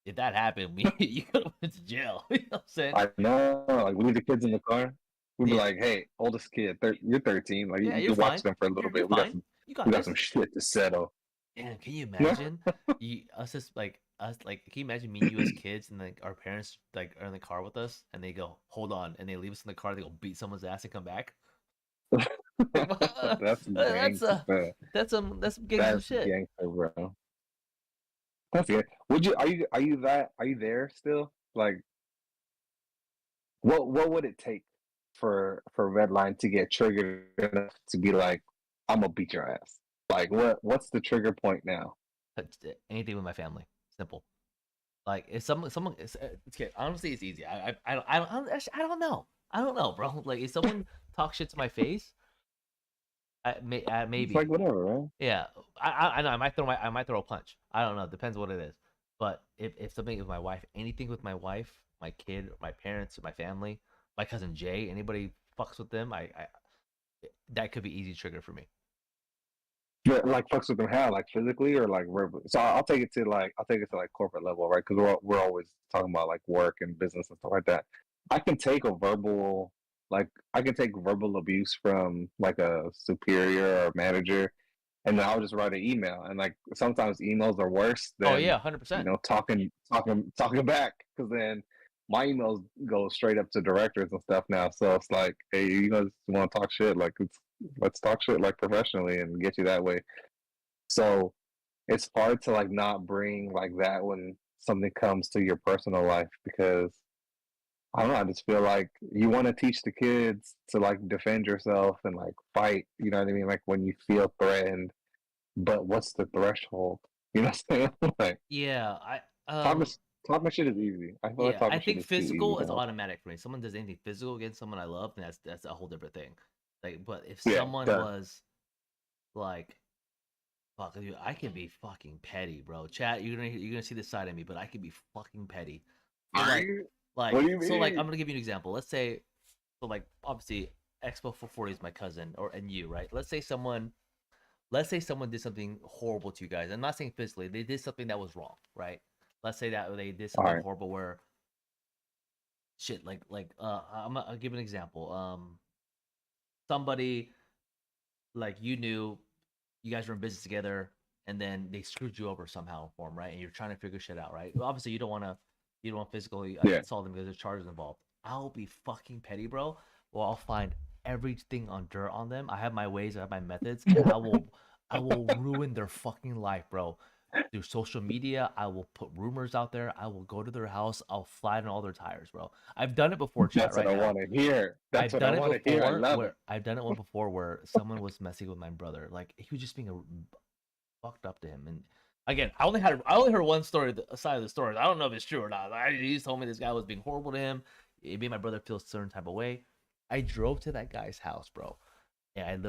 if that happened, you could have went to jail. You know what I'm saying? I know. Like, we leave the kids in the car. We'd be Yeah, like, "Hey, oldest kid, you're 13. Like, yeah. you You're can watch fine. them for a little You're bit. fine. You We got got some this. shit to settle." Damn, can you imagine? Us as like us like can you imagine me and you as kids and like our parents like are in the car with us and they go, hold on, and they leave us in the car, they go beat someone's ass and come back? Like That's gangster. that's some gangster That's shit. gangster, bro. That's good. Would you are you there still? Like what would it take for Redline to get triggered enough to be like, I'm gonna beat your ass? Like what's the trigger point now? Anything with my family, simple. Like if someone it's okay, honestly it's easy. I don't know. I don't know, bro. Like if someone talks shit to my face, It's like maybe. whatever, right? Yeah, I know. I might throw a punch. I don't know. Depends what it is. But if something with my wife, anything with my wife, my kid, my parents, my family, my cousin Jay, anybody fucks with them, I that could be easy trigger for me. Yeah, like fucks with them how, like physically or like verbally. So I'll take it to like corporate level, right? Because we're always talking about like work and business and stuff like that. I can take a verbal I can take verbal abuse from like a superior or manager, and then I'll just write an email. And like sometimes emails are worse Oh than yeah, 100%. talking back because then my emails go straight up to directors and stuff now. So it's like, hey, you guys want to talk shit? Like let's talk shit like professionally and get you that way. So it's hard to like not bring like that when something comes to your personal life because I don't know. I just feel like you want to teach the kids to like defend yourself and like fight. You know what I mean? Like when you feel threatened, but what's the threshold? You know what I'm saying? Like Yeah, talk to um talking shit is easy. I feel like Yeah, I talking shit think is too easy physical to is help. automatic for me. Someone does anything physical against someone I love, then that's a whole different thing. Like, but if Yeah, someone duh. was like, fuck, dude, I can be fucking petty, bro. Chat, you're gonna see this side of me, but I can be fucking petty. So Are you? What do you I'm mean? gonna give you an example. Let's say, so like obviously Expo 440 is my cousin and you, right? Let's say someone did something horrible to you guys. I'm not saying physically. They did something that was wrong, right? Let's say that they did All something right. horrible where shit I'll give an example. Somebody like you knew you guys were in business together and then they screwed you over somehow for them, right? And you're trying to figure shit out, right? Obviously you don't want to physically Yeah. assault them because there's charges involved. I'll be fucking petty, bro. Well, I'll find everything on dirt on them. I have my ways, I have my methods, and I will ruin their fucking life, bro. Through social media, I will put rumors out there. I will go to their house. I'll fly on all their tires, bro. I've done it before, chat. That's what Right I now, want to hear. That's I've what I done it want to hear. I before love it. where I've done it one before where someone was messing with my brother. Like he was just being a fucked up to him. And again, I only heard one story, the side of the story. I don't know if it's true or not. He just told me this guy was being horrible to him. It made my brother feel a certain type of way. I drove to that guy's house, bro, and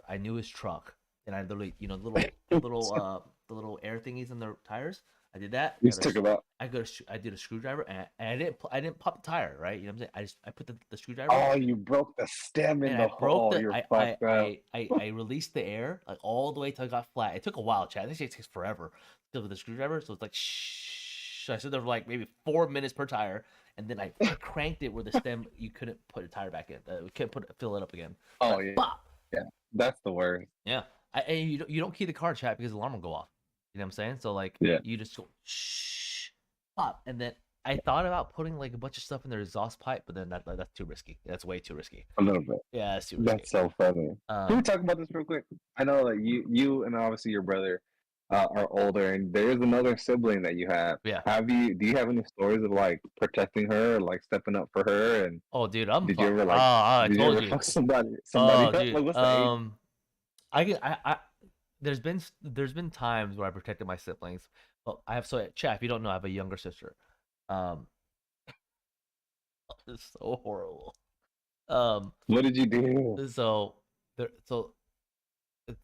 I knew his truck, and I literally, the little air thingies in the tires. I did that. You took about. I did a screwdriver, and I didn't pop the tire, right? You know what I'm saying? I put the screwdriver Oh, you broke the stem in and the I broke hole. the You're fucked up. I released the air like all the way till it got flat. It took a while, Chad. This shit takes forever still with the screwdriver. So it's like shh. I stood there for like maybe 4 minutes per tire, and then I cranked it where the stem you couldn't put a tire back in. You couldn't fill it up again. Oh Like yeah, bop. yeah. That's the worst. Yeah. And you don't key the car, Chat, because the alarm will go off. You know what I'm saying? So like Yeah. you just go shh pop, and then I thought about putting like a bunch of stuff in their exhaust pipe, but then that's too risky. That's way too risky. A little bit. Yeah, that's too risky. That's so funny. Can we Um, talk about this real quick? I know that you and obviously your brother are older, and there is another sibling that you have. yeah. Do you have any stories of like protecting her, or, like stepping up for her? And Oh, dude, did you ever oh, I did you told ever you. fuck somebody Oh, up? dude. Like what's the age? I get, there's been times where I protected my siblings. Well, chat. If you don't know, I have a younger sister. Um, it's so horrible. Um, What did you do? so so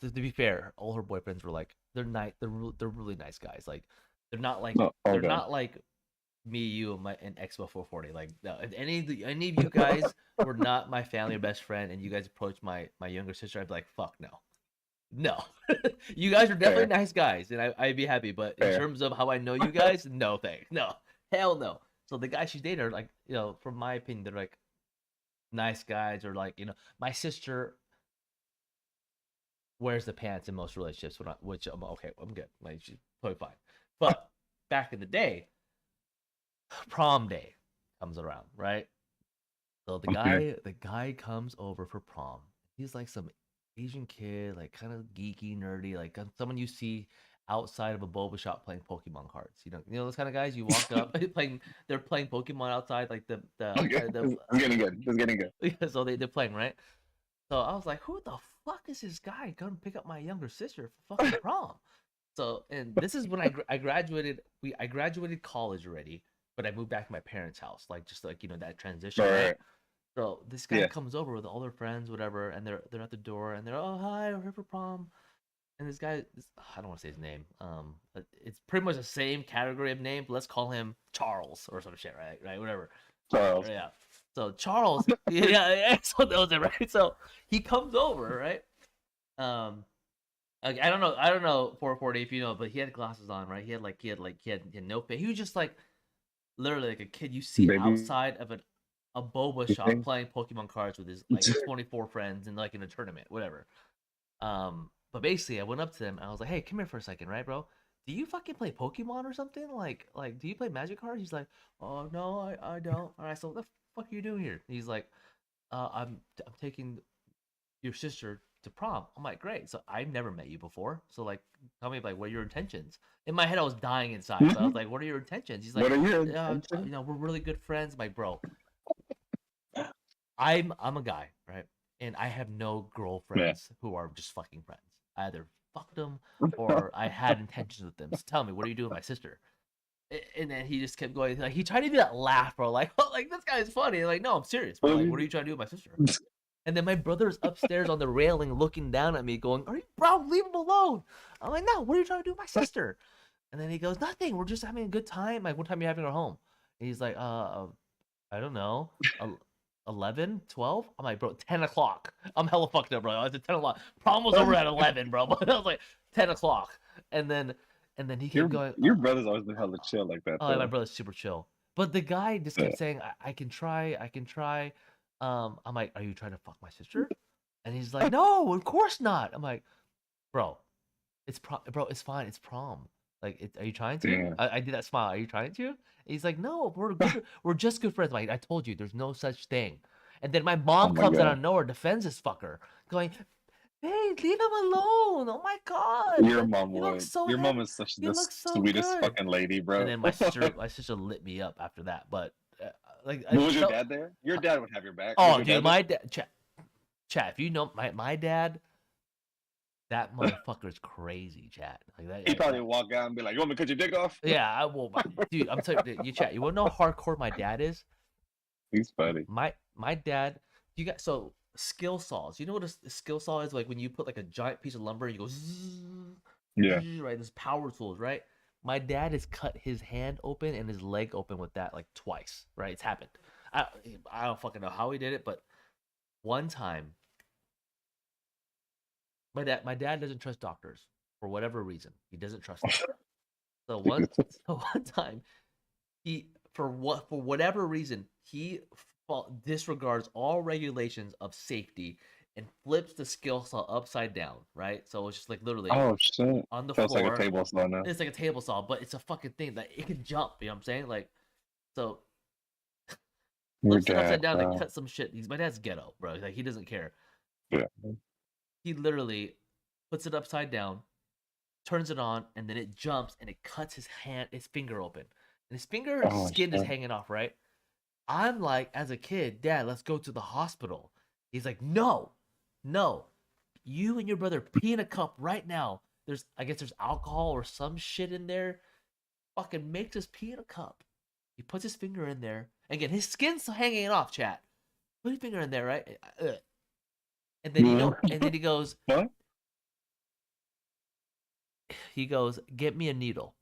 to be fair, all her boyfriends were like they're nice. They're really nice guys. Like they're not like Oh, they're okay. not like me, you, and Expo 440. Like no, if any of you guys were not my family or best friend, and you guys approached my younger sister, I'd be like, fuck no, no. You guys are definitely Fair, nice guys, and I'd be happy. But in fair. terms of how I know you guys, no thanks, no, hell no. So the guys she's dating are like, from my opinion, they're like nice guys, or like my sister wears the pants in most relationships, which I'm okay, I'm good. Like she's totally fine. But back in the day, prom day comes around, right? So the Okay. guy the guy comes over for prom. He's like some Asian kid, like kind of geeky, nerdy, like someone you see outside of a boba shop playing Pokemon cards. You know those kind of guys. You walk up they're playing Pokemon outside, like Okay. It's getting good. It's getting good. so they're playing, right? So I was like, who the fuck is this guy going to pick up my younger sister for fucking prom? So, and this is when I graduated. I graduated college already, but I moved back to my parents' house, like just like that transition, All right? right. So this guy Yeah. comes over with all their friends, whatever, and they're at the door, and they're, oh hi, we're here for prom. And this guy, I don't want to say his name. It's pretty much the same category of name, but let's call him Charles or some shit, right? Right, whatever. Charles. Yeah. So Charles, yeah, so that was it, right? So he comes over, right? Um, I don't know 440 if you know, but he had glasses on, right? He had no face. He was just like literally like a kid you see Baby outside of a boba shop thing. playing Pokemon cards with his like 24 friends and like in a tournament, whatever. But basically, I went up to him and I was like, "Hey, come here for a second, right, bro? Do you fucking play Pokemon or something? Like, do you play Magic cards?" He's like, "Oh no, I don't." All right, so what the fuck are you doing here? He's like, I'm taking your sister to prom." I'm like, "Great." So I've never met you before. So like, tell me like what are your intentions? In my head, I was dying inside. So I was like, "What are your intentions?" He's like, What are your "Yeah, intentions? we're really good friends." I'm like, bro, I'm a guy, right? And I have no Yeah. girlfriends who are just fucking friends. I either fucked them or I had intentions with them. So tell me, what are you doing with my sister? And then he just kept going. Like he tried to do that laugh, bro. Like, oh, like this guy's funny. Like, no, I'm serious, bro. Like, what are you trying to do with my sister? And then my brother's upstairs on the railing, looking down at me, going, "Are you, bro? Leave him alone." I'm like, "No, what are you trying to do with my sister?" And then he goes, "Nothing. We're just having a good time. Like, what time are you having her home?" And he's like, I don't know, 11, 12? I'm like, bro, 10 o'clock. I'm hella fucked up, bro. I was at 10 o'clock. Problem was over at 11, bro. But I was like, 10 o'clock. And then he kept going, Your brother's always been hella chill like that, oh, my though. brother's super chill. But the guy just Yeah. kept saying, I can try, I can try. I'm like, are you trying to fuck my sister? And he's like, no, of course not. I'm like, bro, bro, it's fine. It's prom. Like, are you trying to? Damn. I did that smile. Are you trying to? And he's like, no, we're good. We're just good friends. I'm like, I told you, there's no such thing. And then my Oh mom my comes out god. of nowhere, defends this fucker, going, hey, leave him alone. Oh my god. Your mom You look would. so Your mom happy. is such You the look so sweetest good. fucking lady, And bro. then my sister lit me up after that. But like, I Was your felt, dad there? Your dad would have your back. Was oh, your dude, dad there? my dad, chat. If you know my dad, that motherfucker's crazy, chat. Like that. He probably walk out and be like, "You want me to cut your dick off?" Yeah, I will, dude. I'm telling you, chat. You wanna know how hardcore my dad is? He's funny. My dad. You got so skill saws. You know what a skill saw is? Like when you put like a giant piece of lumber and you go zzz, Yeah. zzz, right? There's power tools, right? My dad has cut his hand open and his leg open with that like twice, right? It's happened. I I don't fucking know how he did it, but one time my dad doesn't trust doctors for whatever reason. He doesn't trust them. So one so one time he for whatever reason he disregards all regulations of safety and flips the skill saw upside down, right? So it's just like literally Oh shit! on the So it's like a floor. table saw now. It's like a table saw, but it's a fucking thing that it can jump. You know what I'm saying? Like, so Your flips it upside dad, down and bro. cuts some shit. My dad's ghetto, bro. Like he doesn't care. Yeah. He literally puts it upside down, turns it on, and then it jumps and it cuts his finger open, and his finger Oh skin is shit! hanging off, right? I'm like, as a kid, Dad, let's go to the hospital. He's like, no, no, you and your brother pee in a cup right now. I guess there's alcohol or some shit in there. Fucking makes us pee in a cup. He puts his finger in there. Again, his skin's hanging off, chat. Put your finger in there, right? And then Yeah. and then he goes, What? get me a needle.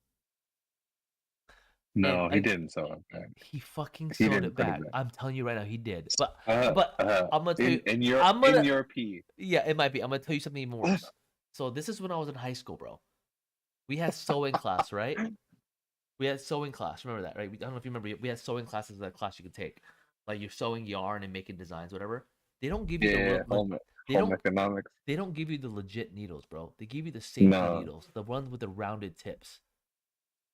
And No, he didn't sew it back. he fucking He sewed didn't it put it back. back. I'm telling you right now, he did. But I'm gonna tell you, In your I'm gonna in your pee. yeah, it might be. I'm gonna tell you something even worse. So this is when I was in high school, bro. We had sewing class, right? We had sewing class. Remember that, right? I don't know if you remember. We had sewing classes. That class you could take, like you're sewing yarn and making designs, whatever. They don't give you Yeah, they home don't economics. they don't give you the legit needles, bro. They give you the safety No. needles, the ones with the rounded tips.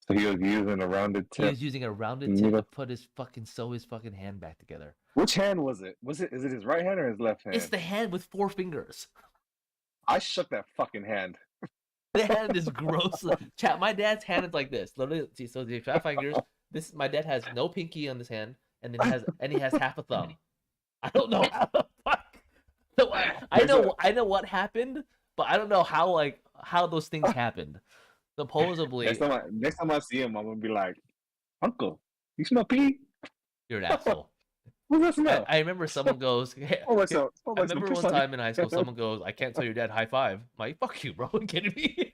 So he was using a rounded He tip. was using a rounded tip to put sew his fucking hand back together. Which hand was it? Is it his right hand or his left hand? It's the hand with 4 fingers. I shook that fucking hand. The hand is gross. Chat, my dad's hand is like this. Literally, see, so the 5 fingers. My dad has no pinky on this hand, and then he has half a thumb. I don't know how the fuck. So I know what happened, but I don't know how those things happened. Supposedly, Next time I see him, I'm gonna be like, "Uncle, you smell pee? you're an asshole. What's that smell?" I remember someone goes. I remember one time in high school, someone goes, "I can't tell your dad high five." I'm like, "Fuck you, bro! Are you kidding me?"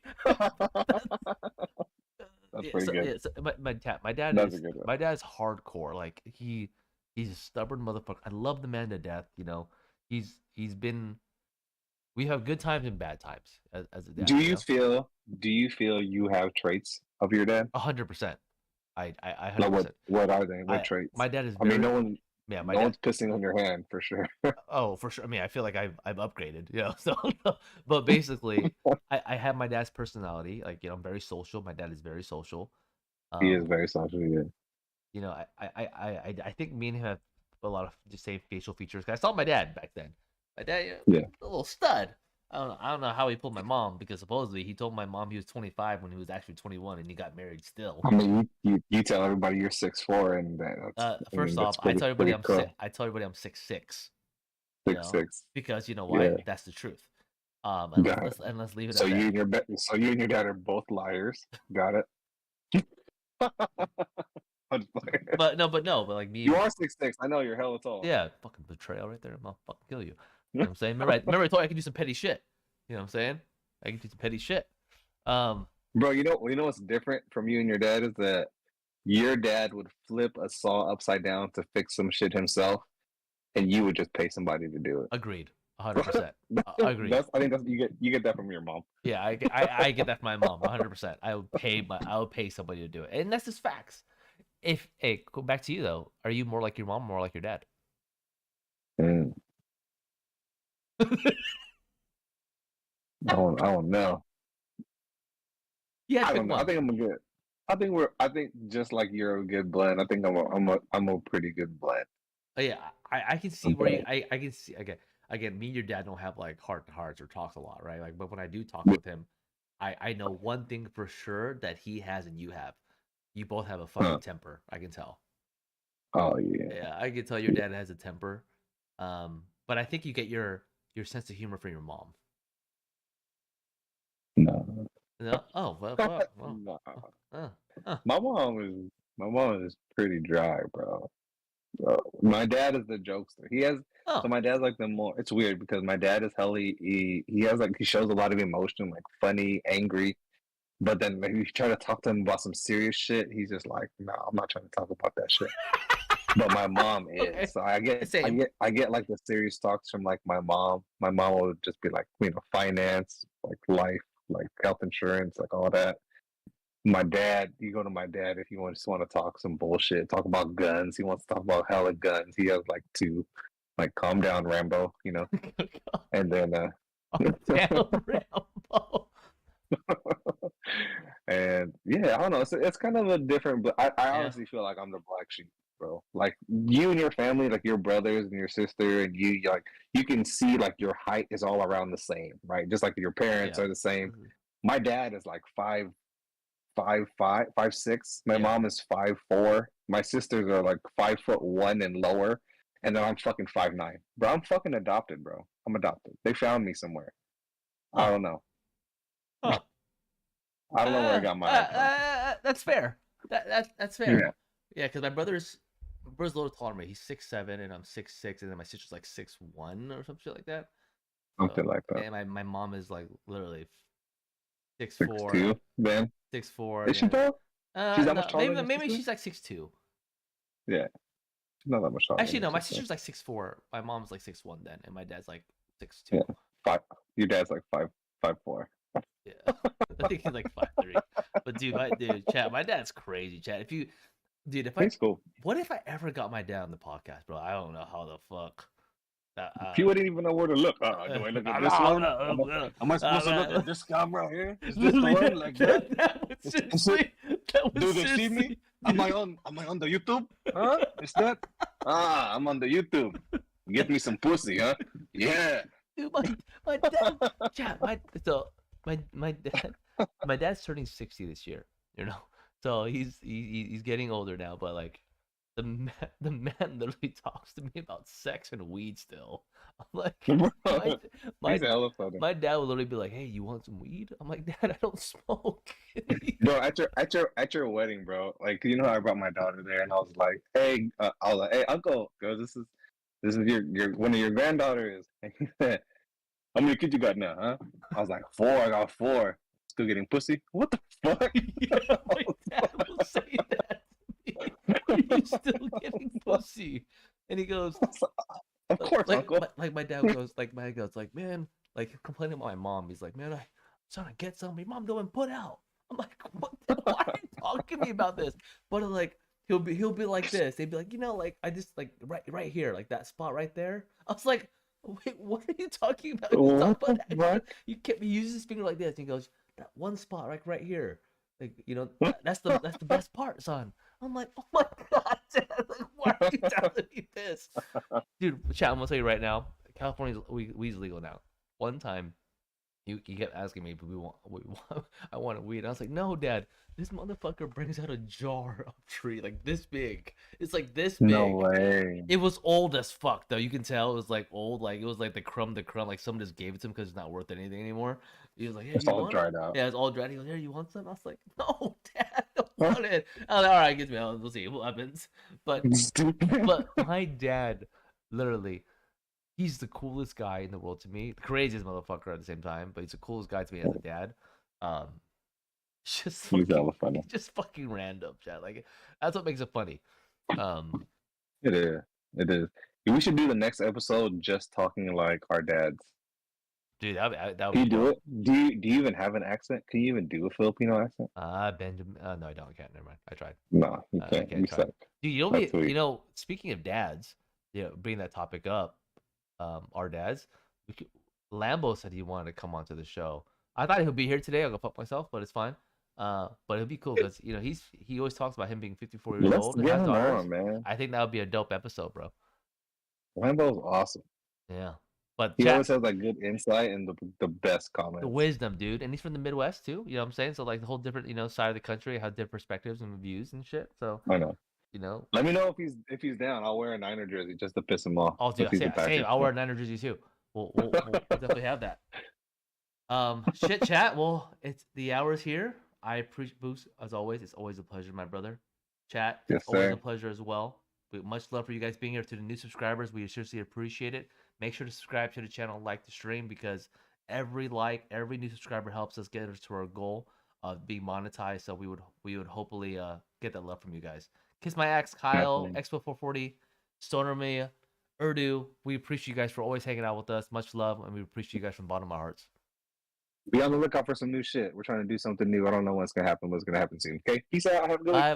That's pretty good. Yeah, so my That's a good one. my dad's hardcore. Like he's a stubborn motherfucker. I love the man to death. You know, he's been. We have good times and bad times as a dad. Do you feel you have traits of your dad? 100%. I Like 100%. what are they? What traits? My dad is I mean, very. no one's pissing on your hand for sure. Oh, for sure. I mean, I feel like I've upgraded, you know. So, but basically, I have my dad's personality. Like, you know, I'm very social. My dad is very social. He is very social. Yeah. You know, I think me and him have a lot of the same facial features. 'Cause I saw my dad back then. My dad, Yeah. a little stud. I don't know how he pulled my mom because supposedly he told my mom he was 25 when he was actually 21 and he got married still. I mean, you tell everybody you're 6'4", and that's, First off, I tell everybody I'm cool. I tell everybody I'm 6'6". 6'6". Because you know why? Yeah. That's the truth. And let's leave it. So at you that. and your dad are both liars. Got it. I'm just playing. But no, but like me You and are 6'6". I know you're hella tall. yeah, fucking betrayal right there. I'll fucking kill you. You know what I'm saying? Remember I told you I can do some petty shit. You know what I'm saying? I can do some petty shit. Bro, you know what's different from you and your dad is that your dad would flip a saw upside down to fix some shit himself, and you would just pay somebody to do Agreed. it. 100%. Agreed. I think that's you get that from your mom. Yeah, I get that from my mom. 100%. I would pay somebody to do it, and that's just facts. If hey, go back to you though. Are you more like your mom, or more like your dad? Mm, I don't know. Yeah, I pick don't know. I one. think I'm a good. I think just like you're a good blend. I think I'm a pretty good blend. Yeah, I can see where you. I can see again. Me and your dad don't have like heart to hearts or talks a lot, right? Like, but when I do talk with him, I know one thing for sure that he has and you have. You both have a fucking Huh. temper. I can tell. Oh yeah. Yeah, I can tell your dad has a temper. But I think you get your sense of humor from your mom. No. No? Oh, well. No. Uh, uh. My mom is pretty dry, bro. My dad is the jokester. Oh, My dad's like the more. It's weird because my dad is hella. He has like he shows a lot of emotion, like funny, angry. But then like, you try to talk to him about some serious shit, he's just like, no, I'm not trying to talk about that shit. But my mom okay. is. So Same. I get like the serious talks from like my mom. My mom will just be like, you know, finance, like life, like health insurance, like all that. My dad, you go to my dad if you just want to talk some bullshit, talk about guns. He wants to talk about hella guns. He has like two, like calm down, Rambo, you know. And then Down Rambo. and yeah, I don't know. It's kind of a different, but I Yeah. honestly feel like I'm the black sheep, bro. Like you and your family, like your brothers and your sister and you, like you can see like your height is all around the same, right? Just like your parents Yeah. are the same. Mhm. My dad is like 5'6". My Yeah. mom is 5'4". My sisters are like 5'1" and lower, and then I'm fucking 5'9". Bro, I'm fucking adopted, bro. I'm adopted. They found me somewhere. I Huh. don't know. Huh. I don't know where I got my height from. That's fair. That's fair. Yeah, Yeah, because my brother's a little taller than me. He's 6'7" and I'm 6'6", and then my sister's like 6'1" or some shit like that. something like that. And my mom is like literally six 6'2", four, then. 6'4", Is she and tall? She's that much no, taller maybe than your maybe sister? she's like 6'2". Yeah, she's not that much taller than Actually, your no, my sister. sister's like 6'4". My mom's like 6'1" then, and my dad's like 6'2". Yeah, five. Your dad's like 5'4". Yeah, I think he's like 5'3". But dude, Chad, my dad's crazy, Chad. If I, He's cool. what if I ever got my dad on the podcast, bro? I don't know how the fuck. That, He wouldn't even know where to look. Do I look at this one? Am I supposed to look at this camera here? Is this the literally, one like that? that was Is it? seriously, that was Do they see me? seriously, Am I dude, on the YouTube? Huh? Is that? Ah, I'm on the YouTube. Get me some pussy, huh? Yeah. dude, my dad, Chad, my dad's turning 60 this year, you know, so he's getting older now, but like the man literally talks to me about sex and weed still. I'm like, my He's my hella funny. my dad will literally be like, "Hey, you want some weed?" I'm like, "Dad, I don't smoke." Bro, at your wedding, bro. Like you know how I brought my daughter there, and I was like, "Hey, I was like, hey, uncle, girl, this is your one of your granddaughters." And he said, "How many kids you got now, huh?" I was like, "4. I got 4. Still getting pussy? What the fuck?" Yeah, my dad will say that to me. Are you still getting pussy? And he goes, Of course, uncle. like my dad goes, like, man, like complaining about my mom. He's like, man, I'm trying to get some. Your mom doing put out. I'm like, what? Why are you talking to me about this? But like, he'll be like this. They'd be like, like I just like right here, like that spot right there. I was like, wait, what are you talking about? He's talking What about the fuck? he uses his finger like this. And he goes, that one spot right here. Like, that's the best part, son. I'm like, oh my god, Dad, like, why are you telling me this? Dude, chat, I'm gonna tell you right now, California's weed's legal now. One time, he kept asking me, but I wanted weed. I was like, no, Dad, this motherfucker brings out a jar of tree like this big. It's like this No big. way. It was old as fuck though. You can tell it was like old, like it was like the crumb, like someone just gave it to him because it's not worth anything anymore. He was like, "Hey, It's you all want it?" dried out. Yeah, it's all dried. He goes, "Here, you want some?" I was like, "No, Dad, Phone in. I was like, all right, get me. We'll see what happens. But Stupid. my dad, literally, he's the coolest guy in the world to me. The craziest motherfucker at the same time, but he's the coolest guy to me as a dad. Um, just He's fucking, hella funny. just fucking random, chat. Like that's what makes it funny. Um, It is. It is. We should do the next episode just talking like our dads. dude, that would Can be you do dope. it? Do you even have an accent? Can you even do a Filipino accent? Benjamin. No, I don't. I can't. Never mind. I tried. No, you I can't. can't. You Try. suck. Dude, That's you sweet. know. Speaking of dads, bring that topic up. Our dads. Lambo said he wanted to come onto the show. I thought he'll be here today. I'll go fuck myself, but it's fine. But it'll be cool because he always talks about him being 54 years Let's old and get has him daughters. on, man. I think that would be a dope episode, bro. Lambo's awesome. Yeah. But He chat, always has like good insight and the best the comments. wisdom, dude, and he's from the Midwest too. You know what I'm saying? So like the whole different side of the country have different perspectives and views and shit. So I know. you know, Let me know if he's down. I'll wear a Niner jersey just to piss him off. I'll If do he's a same. Packers I'll wear a fan. Niner jersey too. We'll definitely have that. Shit, chat. Well, it's the hour's here. I appreciate Boost as always. It's always a pleasure, my brother. Chat. It's Yes, always a sir. pleasure as well. Much love for you guys being here. To the new subscribers, we seriously appreciate it. Make sure to subscribe to the channel, like the stream, because every like, every new subscriber helps us get us to our goal of being monetized. So we would hopefully get that love from you guys. Kiss my ex, Kyle, Definitely. Expo 440, Stoner Mia, Urdu. We appreciate you guys for always hanging out with us. Much love, and we appreciate you guys from the bottom of our hearts. Be on the lookout for some new shit. We're trying to do something new. I don't know when it's gonna happen, but it's gonna happen soon. Okay. Peace out. Have a good week. Bye bye.